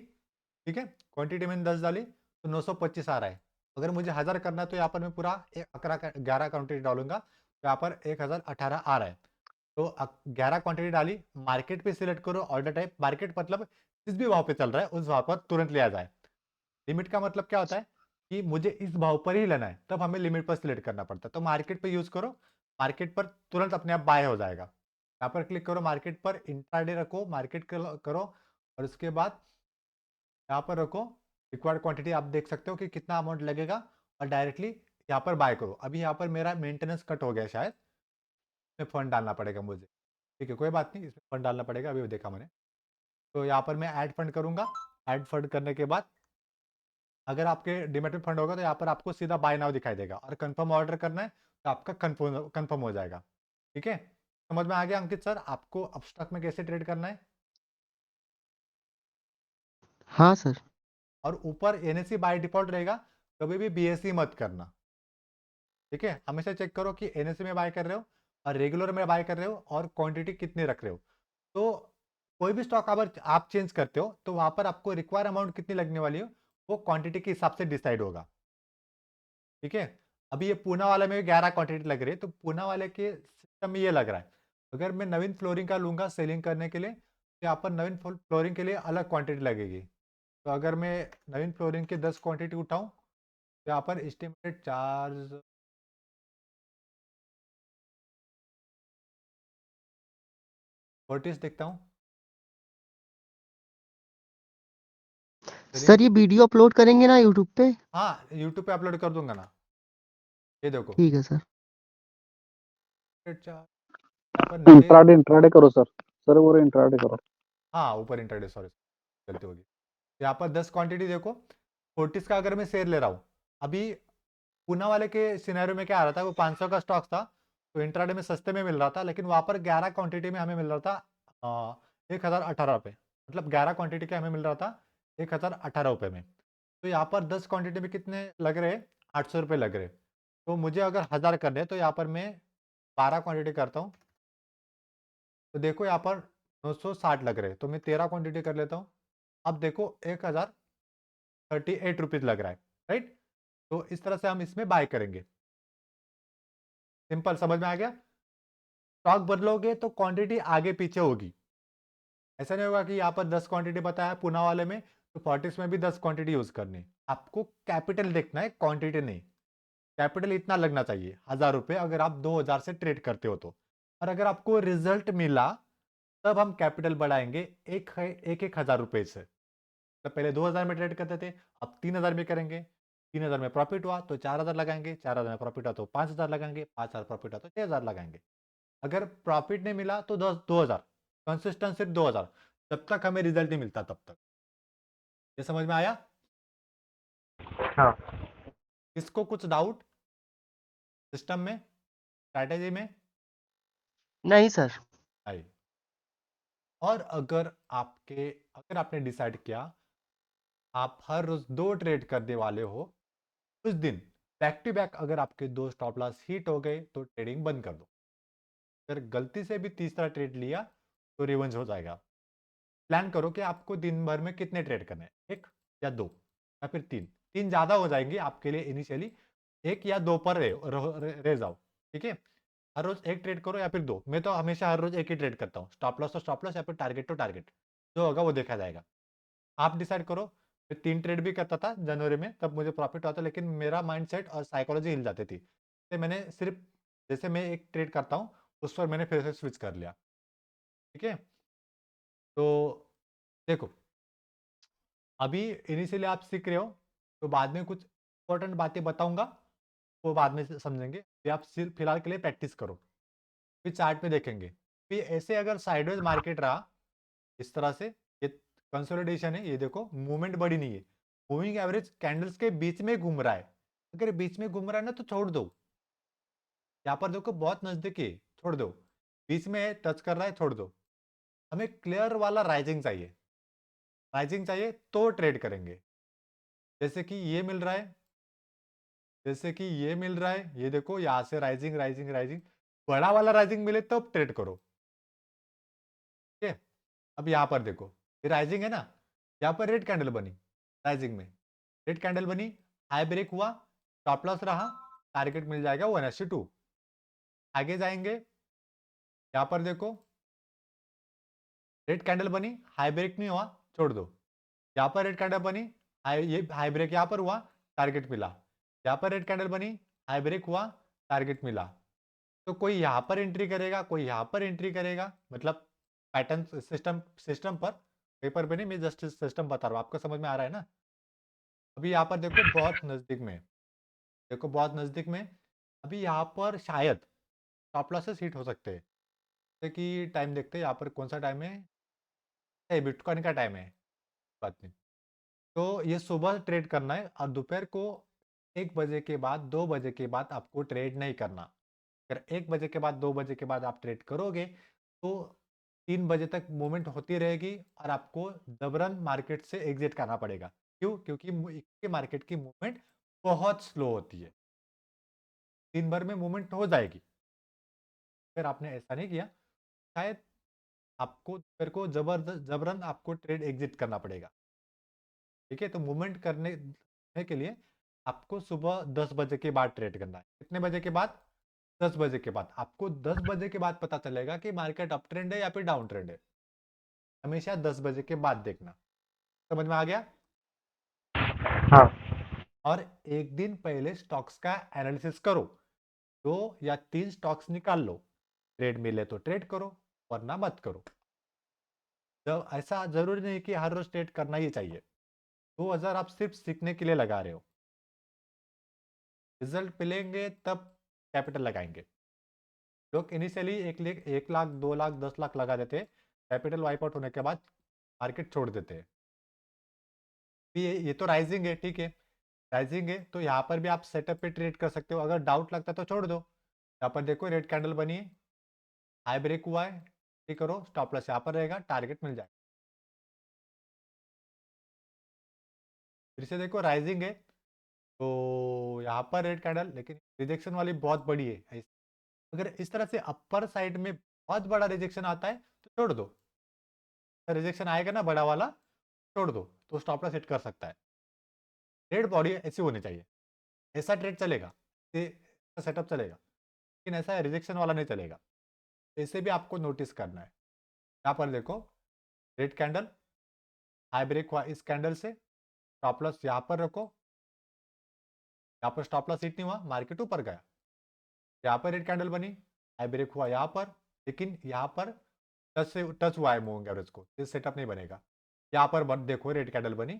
ठीक है, क्वांटिटी मैंने 10 डाली तो 925 आ रहा है। अगर मुझे 1000 करना है तो यहाँ पर मैं पूरा 11 क्वांटिटी डालूंगा, तो यहाँ पर 1018 आ रहा है। तो 11 क्वांटिटी डाली, मार्केट पे सिलेक्ट करो ऑर्डर टाइप। मार्केट मतलब जिस भी भाव पे चल रहा है उस भाव पर तुरंत लिया जाए। लिमिट का मतलब क्या होता है कि मुझे इस भाव पर ही लेना है, तब हमें लिमिट पर सिलेक्ट करना पड़ता है। तो मार्केट पे यूज करो, मार्केट पर तुरंत अपने आप बाय हो जाएगा। यहाँ पर क्लिक करो, मार्केट पर इंट्राडे रखो, मार्केट करो और उसके बाद यहाँ पर रखो रिक्वायर्ड क्वांटिटी। आप देख सकते हो कि कितना अमाउंट लगेगा और डायरेक्टली यहाँ पर बाय करो। अभी यहाँ पर मेरा मेंटेनेंस कट हो गया शायद, इसमें फंड डालना पड़ेगा मुझे, ठीक है कोई बात नहीं, इसमें फंड डालना पड़ेगा, अभी देखा मैंने। तो यहाँ पर मैं ऐड फंड करूँगा। ऐड फंड करने के बाद अगर आपके डीमैट में फंड होगा तो यहाँ पर आपको सीधा बाय नाउ दिखाई देगा, और कंफर्म ऑर्डर करना है तो आपका कंफर्म हो जाएगा, ठीक है। समझ में आ गया अंकित सर आपको अपस्टॉक में कैसे ट्रेड करना है? हाँ सर। और ऊपर एनएससी बाय डिफॉल्ट रहेगा, कभी भी बीएससी मत करना, ठीक है। हमेशा चेक करो कि एनएससी में बाय कर रहे हो और रेगुलर में बाय कर रहे हो और क्वांटिटी कितनी रख रहे हो। तो कोई भी स्टॉक अगर आप चेंज करते हो तो वहां पर आपको रिक्वायर अमाउंट कितनी लगने वाली हो वो क्वांटिटी के हिसाब से डिसाइड होगा, ठीक है। अभी ये पूना वाले में 11 क्वांटिटी लग रही है, तो पूना वाले के सिस्टम में ये लग रहा है। अगर मैं नवीन फ्लोरिंग का लूंगा सेलिंग करने के लिए, तो यहाँ पर नवीन फ्लोरिंग के लिए अलग क्वांटिटी लगेगी। तो अगर मैं नवीन फ्लोरिंग के 10 क्वांटिटी उठाऊं तो यहाँ पर एस्टिमेटेड चार्ज नोटिस देखता हूँ। सर ये वीडियो अपलोड करेंगे ना यूट्यूब पे? हाँ यूट्यूब पे अपलोड कर दूंगा ना, ये देखो ठीक है सर। यहाँ पर नीचे। इंट्राडे इंट्राडे करो सर, सर वो इंट्राडे करो। हाँ ऊपर इंटरडे, सॉरी गलती होगी। यहाँ पर 10 क्वांटिटी देखो, फोर्टिस का अगर मैं शेयर ले रहा हूँ, अभी पूना वाले के सिनेरियो में क्या आ रहा था, वो 500 का स्टॉक था तो इंट्राडे में सस्ते में मिल रहा था, लेकिन वहाँ पर 11 क्वांटिटी में हमें मिल रहा था 1018 रुपये। मतलब 11 क्वांटिटी के हमें मिल रहा था 1018 रुपये में। तो यहाँ पर 10 क्वांटिटी में कितने लग रहे, 800 रुपये लग रहे। तो मुझे अगर 1000 करने हैं तो यहाँ पर मैं 12 क्वांटिटी करता हूँ, तो देखो यहाँ पर 960 लग रहे, तो मैं 13 क्वांटिटी कर लेता हूँ। अब देखो 1038 रुपीज़ लग रहा है, राइट। तो इस तरह से हम इसमें बाय करेंगे। सिंपल, समझ में आ गया। स्टॉक बदलोगे तो क्वांटिटी आगे पीछे होगी, ऐसा नहीं होगा कि यहाँ पर 10 क्वांटिटी बताया पूना वाले में तो फोर्टिस में भी 10 क्वांटिटी यूज करनी। आपको कैपिटल देखना है, क्वांटिटी नहीं। कैपिटल इतना लगना चाहिए 1000 रुपये, अगर आप 2000 से ट्रेड करते हो तो। और अगर आपको रिजल्ट मिला तब हम कैपिटल बढ़ाएंगे एक हजार रुपए से। तो पहले 2000 में ट्रेड करते थे, अब 3000 में करेंगे। 3000 में प्रॉफिट हुआ तो 4000 लगाएंगे, 4000 में प्रॉफिट हुआ तो 5000 लगाएंगे, 5000 प्रॉफिट हुआ तो 6000 लगाएंगे। अगर प्रॉफिट नहीं मिला तो 2000, कंसिस्टेंट सिर्फ 2000, जब तक हमें रिजल्ट नहीं मिलता तब तक। ये समझ में आया? हाँ। किसको कुछ डाउट सिस्टम में, स्ट्रैटेजी में? नहीं सर। आई। और अगर आपने डिसाइड किया आप हर रोज 2 ट्रेड करने वाले हो, उस दिन बैक टू बैक अगर आपके 2 स्टॉप लॉस हिट हो गए तो ट्रेडिंग बंद कर दो। अगर गलती से भी तीसरा ट्रेड लिया तो रिवेंज हो जाएगा। प्लान करो कि आपको दिन भर में कितने ट्रेड करने हैं, 1 या 2 या फिर 3। 3 ज़्यादा हो जाएंगे आपके लिए इनिशियली, 1 या 2 पर रह जाओ, ठीक है? हर रोज 1 ट्रेड करो या फिर 2। मैं तो हमेशा हर रोज 1 ही ट्रेड करता हूँ, स्टॉप लॉस तो स्टॉप लॉस या फिर टारगेट तो टारगेट, जो होगा वो देखा जाएगा। आप डिसाइड करो। मैं 3 ट्रेड भी करता था जनवरी में, तब मुझे प्रॉफिट हुआ था, लेकिन मेरा माइंडसेट और साइकोलॉजी हिल जाती थी। तो मैंने सिर्फ, जैसे मैं एक ट्रेड करता हूँ उस पर मैंने फिर से स्विच कर लिया, ठीक है? तो देखो, अभी इनिशियली आप सीख रहे हो, तो बाद में कुछ इंपॉर्टेंट बातें बताऊंगा, वो बाद में समझेंगे। अभी आप सिर्फ फिलहाल के लिए प्रैक्टिस करो। फिर चार्ट में देखेंगे, फिर ऐसे अगर साइडवेज मार्केट रहा इस तरह से, ये कंसोलिडेशन है, ये देखो मूवमेंट बड़ी नहीं है, मूविंग एवरेज कैंडल्स के बीच में घूम रहा है। अगर बीच में घूम रहा है ना तो छोड़ दो। यहाँ पर देखो बहुत नजदीक है, छोड़ दो। बीच में है, टच कर रहा है, छोड़ दो। हमें क्लियर वाला राइजिंग चाहिए, राइजिंग चाहिए तो ट्रेड करेंगे। जैसे कि ये मिल रहा है, जैसे कि ये मिल रहा है, ये देखो यहाँ से राइजिंग राइजिंग राइजिंग, बड़ा वाला राइजिंग मिले तब ट्रेड करो, ठीक है? अब यहाँ पर देखो, ये राइजिंग है ना, यहाँ पर रेड कैंडल बनी, राइजिंग में रेड कैंडल बनी, हाई ब्रेक हुआ, स्टॉप लॉस रहा, टारगेट मिल जाएगा 1/2। आगे जाएंगे, यहाँ पर देखो रेड कैंडल बनी, हाई ब्रेक नहीं हुआ, छोड़ दो। यहाँ पर रेड कैंडल बनी, ये हाई ब्रेक यहाँ पर हुआ, टारगेट मिला। यहाँ पर रेड कैंडल बनी, हाई ब्रेक हुआ, टारगेट मिला। तो कोई यहाँ पर एंट्री करेगा, कोई यहाँ पर एंट्री करेगा, मतलब पैटर्न सिस्टम सिस्टम पर, पेपर पे नहीं, मैं जस्ट सिस्टम बता रहा हूँ, आपको समझ में आ रहा है ना? अभी यहाँ पर देखो बहुत नजदीक में, देखो बहुत नजदीक में, अभी यहाँ पर शायद स्टॉप लॉसेस हिट हो सकते हैं। जैसे कि टाइम देखते हैं यहाँ पर कौन सा टाइम है, बिटकॉइन का टाइम है, बात नहीं। तो ये सुबह ट्रेड करना है और दोपहर को 1 बजे के बाद, 2 बजे के बाद आपको ट्रेड नहीं करना। अगर 1 बजे के बाद, 2 बजे के बाद आप ट्रेड करोगे तो 3 बजे तक मूवमेंट होती रहेगी और आपको जबरन मार्केट से एग्जिट करना पड़ेगा। क्यों? क्योंकि मार्केट की मूवमेंट बहुत स्लो होती है, दिन भर में मूवमेंट हो जाएगी। अगर आपने ऐसा नहीं किया, शायद आपको दोपहर को जबरन आपको ट्रेड एग्जिट करना पड़ेगा, ठीक है? तो मूवमेंट करने के लिए आपको सुबह 10 बजे के बाद ट्रेड करना है। कितने बजे के बाद? 10 बजे के बाद। आपको 10 बजे के बाद पता चलेगा कि मार्केट अप ट्रेंड है या फिर डाउन ट्रेंड है। हमेशा 10 बजे के बाद देखना। समझ में आ गया? हाँ। और एक दिन पहले स्टॉक्स का एनालिसिस करो, 2 या 3 स्टॉक्स निकाल लो, ट्रेड मिले तो ट्रेड करो, वरना मत करो। जब ऐसा जरूरी नहीं कि हर रोज ट्रेड करना ही चाहिए। 2000 आप सिर्फ सीखने के लिए लगा रहे हो, रिजल्ट मिलेंगे तब कैपिटल लगाएंगे। लोग इनिशियली 1 लाख 2 लाख 10 लाख लगा देते हैं, कैपिटल वाइप आउट होने के बाद मार्केट छोड़ देते हैं। ये तो राइजिंग है, ठीक है, राइजिंग है तो यहाँ पर भी आप सेटअप पे ट्रेड कर सकते हो। अगर डाउट लगता है तो छोड़ दो। यहाँ पर देखो रेड कैंडल बनी है, हाई ब्रेक हुआ है, ठीक करो, स्टॉप लॉस यहाँ पर रहेगा, टारगेट मिल जाएगा। फिर से देखो राइजिंग है, तो यहाँ पर रेड कैंडल, लेकिन रिजेक्शन वाली बहुत बड़ी है। अगर इस तरह से अपर साइड में बहुत बड़ा रिजेक्शन आता है तो छोड़ दो। रिजेक्शन आएगा ना बड़ा वाला, छोड़ दो, तो स्टॉप लॉस हिट कर सकता है। ट्रेड बॉडी ऐसी होनी चाहिए, ऐसा ट्रेड चलेगा, ऐसा सेटअप चलेगा, लेकिन ऐसा रिजेक्शन वाला नहीं चलेगा। इसे भी आपको नोटिस करना है। यहाँ पर देखो रेड कैंडल, हाई ब्रेक हुआ इस कैंडल से, स्टॉप लॉस यहाँ पर रखो, यहाँ पर स्टॉप लॉस हिट नहीं हुआ, मार्केट ऊपर गया। यहाँ पर रेड कैंडल बनी, हाई ब्रेक हुआ यहाँ पर, लेकिन यहाँ पर टच हुआ है मूविंग एवरेज को, ये सेटअप नहीं बनेगा। यहाँ पर देखो रेड कैंडल बनी,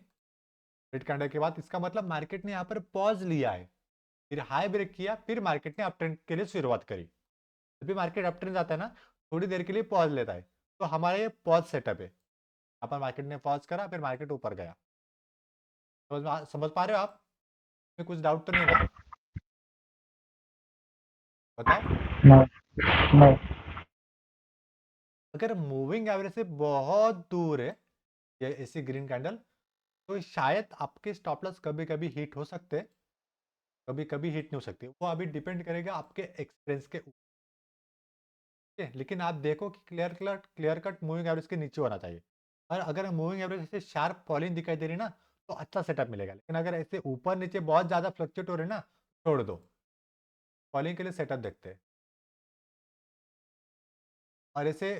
रेड कैंडल के बाद इसका मतलब मार्केट ने यहाँ पर पॉज लिया है, फिर हाई ब्रेक किया, फिर मार्केट ने अप ट्रेंड के लिए शुरुआत करी। जब भी मार्केट अप ट्रेंड जाता है ना, थोड़ी देर के लिए पॉज लेता है, तो हमारा ये पॉज सेटअप है। यहाँ पर मार्केट ने पॉज करा, फिर मार्केट ऊपर गया। समझ पा रहे हो आप? में कुछ डाउट तो नहीं है ना? बताओ। नहीं नहीं। अगर मूविंग एवरेज से बहुत दूर है ये ऐसी ग्रीन कैंडल, तो शायद आपके स्टॉप लॉस कभी कभी हिट हो सकते हैं, कभी कभी हिट नहीं हो सकते। वो अभी डिपेंड करेगा आपके एक्सपीरियंस के ऊपर। ठीक है, लेकिन आप देखो कि क्लियर कट मूविंग एवरेज के नीचे होना चाहिए। और अगर मूविंग एवरेज ऐसे शार्प फॉलिंग दिखाई दे रही ना, तो अच्छा सेटअप मिलेगा। लेकिन अगर ऐसे ऊपर नीचे बहुत ज़्यादा फ्लक्चुएट हो रहे ना, छोड़ दो। फॉलिंग के लिए सेटअप देखते हैं। और ऐसे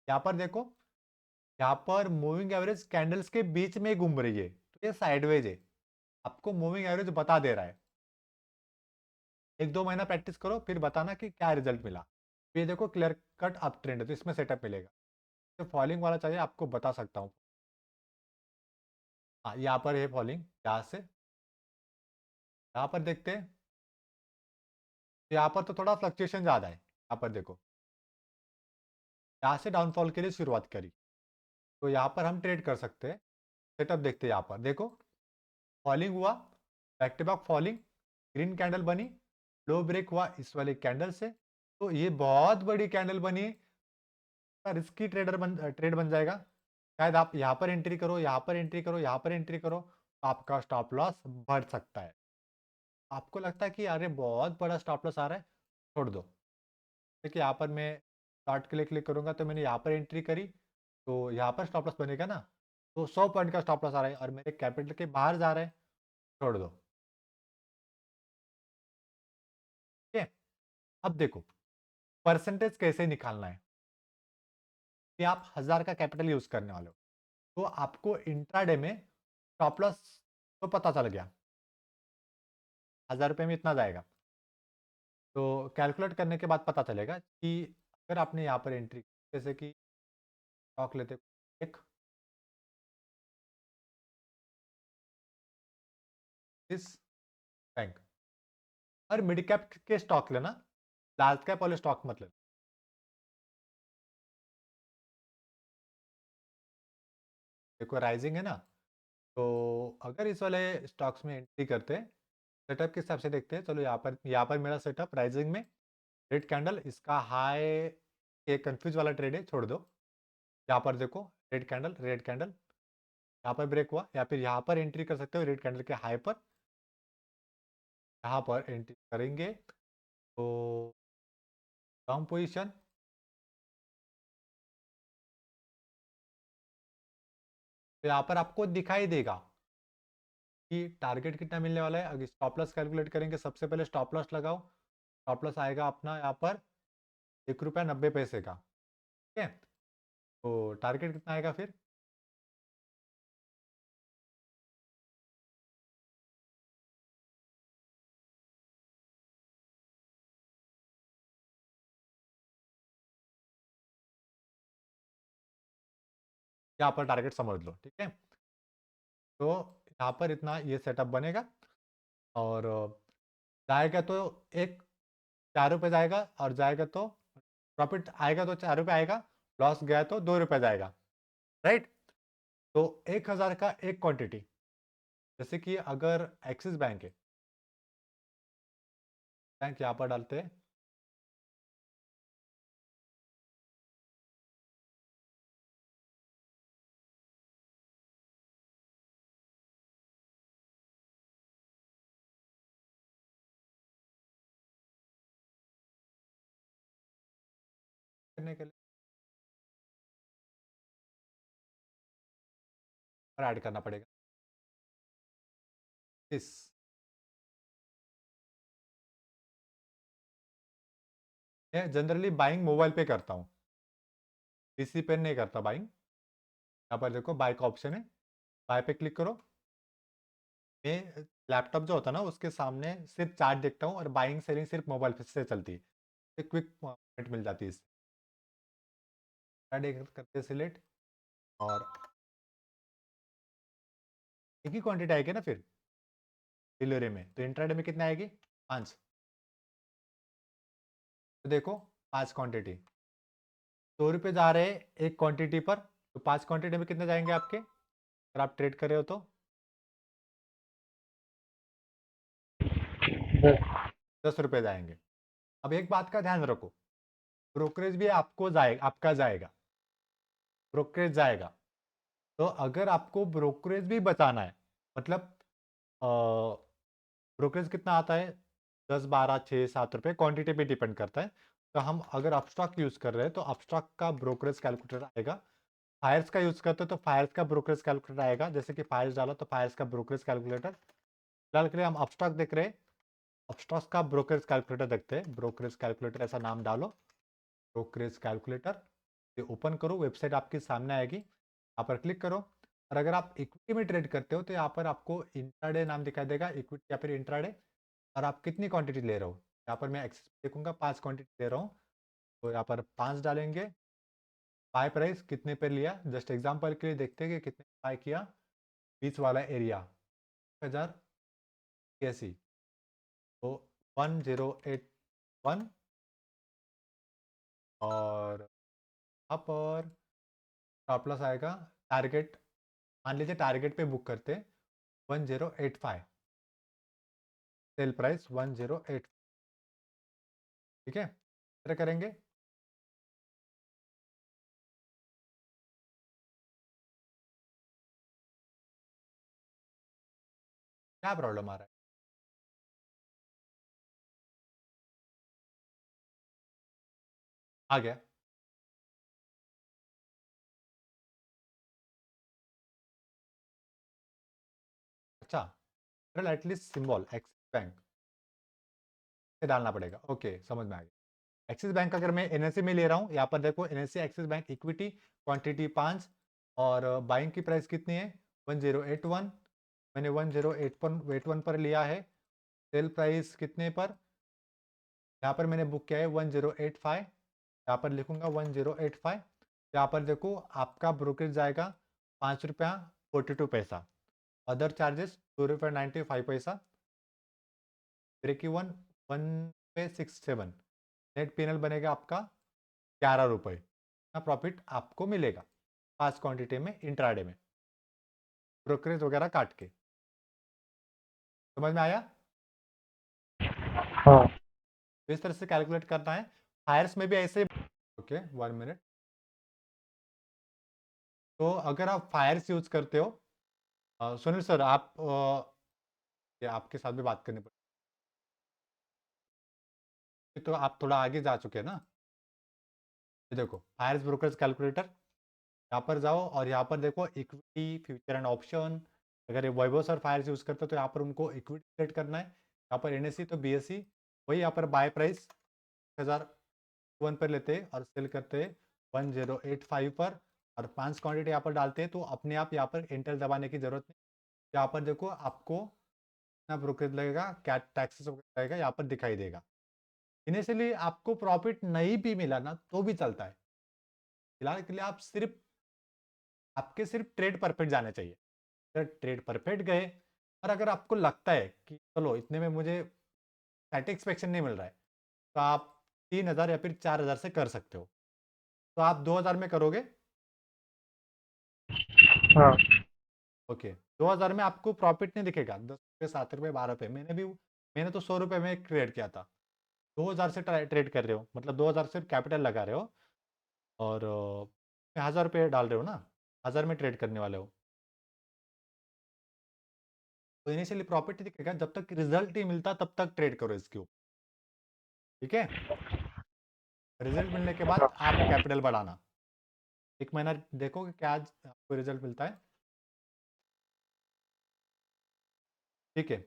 यहाँ पर देखो, यहाँ पर मूविंग एवरेज कैंडल्स के बीच में घूम रही है, तो ये साइडवेज है। आपको मूविंग एवरेज बता दे रहा है। 1-2 महीना प्रैक्टिस करो, फिर बताना कि क्या रिजल्ट मिला। ये देखो क्लियर कट अप ट्रेंड है, तो इसमें सेटअप मिलेगा। तो फॉलिंग वाला चाहिए, आपको बता सकता हूँ। हाँ, यहाँ पर है फॉलिंग, यहाँ से यहाँ पर देखते हैं। यहाँ पर तो थोड़ा फ्लक्चुएशन ज़्यादा है। यहाँ पर देखो, यहाँ से डाउनफॉल के लिए शुरुआत करी, तो यहाँ पर हम ट्रेड कर सकते हैं। सेटअप देखते हैं। यहाँ पर देखो, फॉलिंग हुआ, back to back falling, green candle बनी, लो ब्रेक हुआ इस वाले कैंडल से, तो ये बहुत बड़ी कैंडल बनी, रिस्की ट्रेड बन जाएगा। शायद आप यहाँ पर एंट्री करो, यहाँ पर एंट्री करो, यहाँ पर एंट्री करो, तो आपका स्टॉप लॉस बढ़ सकता है। आपको लगता है कि अरे बहुत बड़ा स्टॉप लॉस आ रहा है, छोड़ दो। देखिए यहाँ पर मैं चार्ट के लिए क्लिक करूंगा, तो मैंने यहाँ पर एंट्री करी, तो यहाँ पर स्टॉप लॉस बनेगा ना, तो 100 पॉइंट का स्टॉप लॉस आ रहा है और मेरे कैपिटल के बाहर जा रहा है, छोड़ दो। ठीक है, अब देखो परसेंटेज कैसे निकालना है। कि आप 1000 का कैपिटल यूज करने वाले हो, तो आपको इंट्राडे में स्टॉप लॉस तो पता चल गया, 1000 रुपये में इतना जाएगा। तो कैलकुलेट करने के बाद पता चलेगा कि अगर आपने यहाँ पर एंट्री, जैसे कि स्टॉक लेते एक इस बैंक, और मिड कैप के स्टॉक लेना, लार्ज कैप वाले स्टॉक मत लेना। देखो राइजिंग है ना, तो अगर इस वाले स्टॉक्स में एंट्री करते हैं, सेटअप के हिसाब से देखते हैं। चलो यहाँ पर मेरा सेटअप राइजिंग में, रेड कैंडल, इसका हाई, एक कंफ्यूज वाला ट्रेड है, छोड़ दो। यहाँ पर देखो रेड कैंडल, रेड कैंडल, यहाँ पर ब्रेक हुआ, या फिर यहाँ पर एंट्री कर सकते हो रेड कैंडल के हाई पर। यहाँ पर एंट्री करेंगे तो कम पोजीशन, तो यहाँ पर आपको दिखाई देगा कि टारगेट कितना मिलने वाला है। अगर स्टॉप लॉस कैलकुलेट करेंगे, सबसे पहले स्टॉप लॉस लगाओ। स्टॉप लॉस आएगा अपना यहाँ पर ₹1.90 का। ठीक है, तो टारगेट कितना आएगा फिर? यहाँ पर टारगेट समझ लो। ठीक है, तो यहाँ पर इतना ये सेटअप बनेगा, और जाएगा तो एक ₹4 जाएगा, और जाएगा तो प्रॉफिट आएगा तो ₹4 आएगा, लॉस गया तो ₹2 जाएगा। राइट, तो 1000 का एक क्वांटिटी, जैसे कि अगर एक्सिस बैंक है, बैंक यहाँ पर डालते हैं, करने के लिए और ऐड करना पड़ेगा इस। मैं जनरली बाइंग मोबाइल पे करता हूँ, पीसी पे नहीं करता बाइंग। यहाँ पर देखो बाय का ऑप्शन है, बाय पे क्लिक करो। मैं लैपटॉप जो होता है ना, उसके सामने सिर्फ चार्ट देखता हूँ, और बाइंग सेलिंग सिर्फ मोबाइल से चलती है। क्विक मिल जाती है इससे। इंट्राडे करते सिलेक्ट और एक ही क्वांटिटी आएगी ना फिर डिलीवरी में, तो इंट्राडे में कितने आएगी 5। तो देखो 5 क्वांटिटी 100 रुपये जा रहे हैं एक क्वांटिटी पर, तो 5 क्वांटिटी में कितने जाएंगे आपके अगर आप ट्रेड कर रहे हो तो 10 10 रुपये जाएंगे। अब एक बात का ध्यान रखो, ब्रोकरेज भी आपका जाएगा, ब्रोकरेज जाएगा। तो अगर आपको ब्रोकरेज भी बचाना है, मतलब ब्रोकरेज कितना आता है 10 12 6 7 रुपये, क्वांटिटी पे डिपेंड करता है। तो हम अगर अपस्टॉक यूज़ कर रहे हैं तो अपस्टॉक का ब्रोकरेज कैलकुलेटर आएगा। फायर्स का यूज़ करते हो तो फायर्स का ब्रोकरेज कैलकुलेटर आएगा, जैसे कि फायर्स डालो तो फायर्स का ब्रोकरेज कैलकुलेटर। फिलहाल के लिए हम अपस्टॉक देख रहे हैं, अपस्टॉक का ब्रोकरेज कैलकुलेटर देखते हैं। ब्रोकरेज कैलकुलेटर ऐसा नाम डालो, ब्रोकरेज कैलकुलेटर, ये ओपन करो, वेबसाइट आपके सामने आएगी, यहाँ पर क्लिक करो। और अगर आप इक्विटी में ट्रेड करते हो तो यहाँ पर आपको इंट्राडे नाम दिखाई देगा, इक्विटी या फिर इंट्राडे, और आप कितनी क्वांटिटी ले रहे हो। यहाँ पर मैं एक्सेस देखूंगा 5 क्वांटिटी ले रहा हूँ, तो यहाँ पर 5 डालेंगे। बाय प्राइस कितने पे लिया, जस्ट एग्जांपल के लिए देखते हैं कि कितने बाय किया। 20 वाला एरिया 1080, तो 1081, और यहाँ पर स्टॉप लॉस आएगा टारगेट, मान लीजिए टारगेट पे बुक करते 1085, सेल प्राइस 1085, ठीक है। क्या करेंगे, क्या प्रॉब्लम आ रहा है, आ गया। अच्छा, एटलीस्ट सिंबल एक्सिस बैंक से डालना पड़ेगा, ओके समझ में आ गया। एक्सिस बैंक अगर मैं एनएससी में ले रहा हूँ, यहाँ पर देखो NSC axis bank equity quantity 5, और बाइंग की प्राइस कितनी है 1081, मैंने 1081 पर लिया है। सेल प्राइस कितने पर, यहाँ पर मैंने बुक किया है 1085, यहाँ पर लिखूंगा 1085। यहाँ पर देखो आपका ब्रोकरेज जाएगा 5 रुपया 42 पैसा, अदर चार्जेस 2 रुपये 95 पैसा, ब्रेक इवन 1 पे 67, नेट पेनल बनेगा आपका 11 रुपये का प्रॉफिट आपको मिलेगा 5 क्वांटिटी में इंट्राडे में, ब्रोकरेज वगैरह काट के। समझ में आया, हाँ तो इस तरह से कैलकुलेट करना है। हायर्स में भी ऐसे, ओके 1 मिनट। तो अगर आप फायर्स यूज करते हो, सुनील सर आप ये आपके साथ भी बात करनी पड़ेगी, तो आप थोड़ा आगे जा चुके हैं ना। ये देखो फायर्स ब्रोकरेज कैलकुलेटर, यहाँ पर जाओ और यहाँ पर देखो इक्विटी फ्यूचर एंड ऑप्शन। अगर ये वैभव सर फायर्स यूज करते हो तो यहाँ पर उनको इक्विटी सेट करना है, यहाँ पर एनएससी तो बीएससी, वही यहाँ पर बाय प्राइस 1001 पर लेते हैं और सेल करते हैं 1085 पर, और 5 क्वांटिटी यहाँ पर डालते हैं, तो अपने आप यहाँ पर एंटर दबाने की जरूरत नहीं। यहाँ पर देखो आपको कितना ब्रोकरेज लगेगा, क्या टैक्सेस लगेगा यहाँ पर दिखाई देगा। इनिशियली आपको प्रॉफिट नहीं भी मिला ना तो भी चलता है, फिलहाल के लिए आप सिर्फ ट्रेड परफेक्ट जाने चाहिए। अगर ट्रेड परफेक्ट गए, और अगर आपको लगता है कि चलो इतने में मुझे सेटिस्फेक्शन नहीं मिल रहा है, तो आप 3000 या फिर 4000 से कर सकते हो। तो आप 2000 में करोगे, हाँ ओके 2000 में आपको प्रॉफिट नहीं दिखेगा, 10 रुपये 7 रुपये 12 रुपये। मैंने तो 100 रुपये में ट्रेड किया था। 2000 से ट्रेड कर रहे हो, मतलब 2000 से कैपिटल लगा रहे हो, और 1000 रुपये डाल रहे हो ना, 1000 में ट्रेड करने वाले हो, तो इनिशियली प्रॉफिट दिखेगा। जब तक रिजल्ट नहीं मिलता तब तक ट्रेड करो इसके ऊपर, ठीक है। रिजल्ट मिलने के बाद आप कैपिटल बढ़ाना, 1 महीना देखो कि क्या आपको रिजल्ट मिलता है, ठीक है।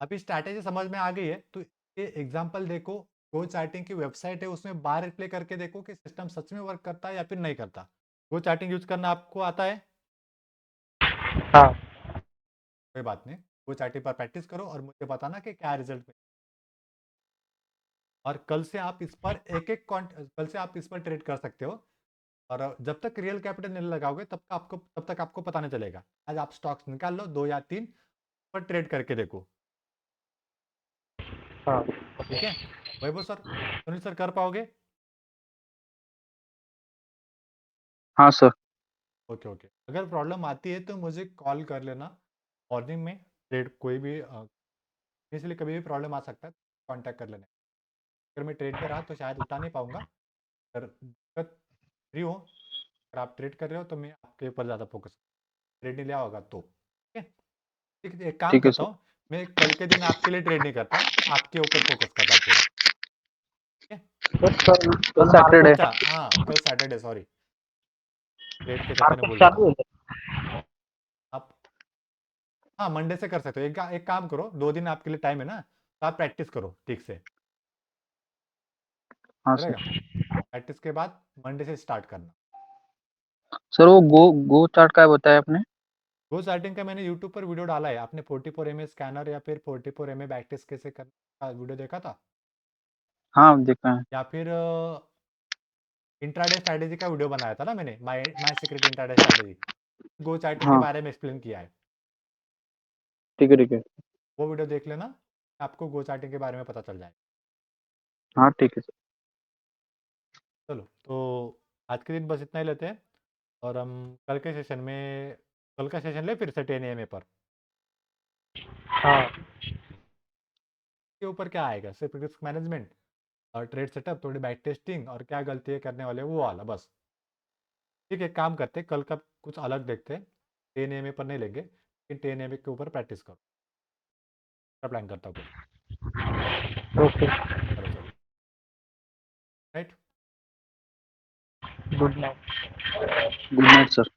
अभी स्ट्रैटेजी समझ में आ गई है, तो ये एग्जांपल देखो, गो चार्टिंग की वेबसाइट है, उसमें बार रिप्ले करके देखो कि सिस्टम सच में वर्क करता है या फिर नहीं करता। गो चार्टिंग यूज करना आपको आता है, हाँ कोई बात नहीं, गो चार्टिंग पर प्रैक्टिस करो और मुझे बताना कि क्या रिजल्ट और कल से आप इस पर कल से आप इस पर ट्रेड कर सकते हो। और जब तक रियल कैपिटल नहीं लगाओगे तब तक आपको पता नहीं चलेगा। आज आप स्टॉक्स निकाल लो 2 या 3 पर ट्रेड करके देखो। हाँ ठीक है वैभव सर, सुनील सर कर पाओगे? हाँ सर। ओके ओके, अगर प्रॉब्लम आती है तो मुझे कॉल कर लेना मॉर्निंग में। ट्रेड कोई भी इसलिए कभी भी प्रॉब्लम आ सकता है, कांटेक्ट कर लेना। अगर मैं ट्रेड पे रहा तो शायद उठा नहीं पाऊंगा। अगर दिक्कत फ्री हो, अगर आप ट्रेड कर रहे हो तो मैं आपके ऊपर ज़्यादा फोकस, ट्रेड नहीं लिया होगा तो। ठीक है, ठीक है, एक काम ठीक है करता सर। हूँ, मैं कल के दिन आपके लिए ट्रेड नहीं करता, आपके ऊपर फोकस करता पूरा। ठीक है, सर कल कल कल सैटरडे। अच्छा हाँ कल सैटरडे, सॉरी ट्रेड के चक्कर में मार्केट भूल चालू जाता हूँ। है। आप हाँ मंडे से कर सकते हो। एक काम करो, 2 दिन आपके लिए टाइम है ना, तो आप प्रैक्टिस करो ठीक से, हाँ चलेगा? सर। प्रैक्टिस के बाद मंडे से स्टार्ट करना। सर वो गो चार्ट का बताया आपने? गो चार्टिंग का मैंने यूट्यूब पर वीडियो डाला है। आपने 44 MA स्कैनर या फिर 44 MA बैकटेस्ट कैसे करने का वीडियो देखा था? हाँ देखा है। या फिर इंट्राडे स्ट्रैटेजी का वीडियो बनाया था ना मैंने, my secret intraday strategy, go charting के हाँ बारे में एक्सप्लेन किया है। ठीक है ठीक है। वो वीडियो देख लेना, आपको गो चार्टिंग के बारे में पता चल जाएगा। हाँ ठीक है सर। चलो तो आज के दिन बस इतना ही लेते हैं, और हम कल के सेशन में, कल का सेशन ले फिर से 10 AM पर। हाँ के ऊपर क्या आएगा, सिर्फ रिस्क मैनेजमेंट और ट्रेड सेटअप, थोड़ी बैक टेस्टिंग और क्या गलतियाँ करने वाले हैं, वो वाला बस। ठीक है, काम करते कल का कुछ अलग देखते हैं। 10 AM पर नहीं लेंगे, लेकिन 10 AM के ऊपर प्रैक्टिस करो। क्या प्लान करता हूँ कुछ? ओके। चलो चलो, right. Good night. Good night sir.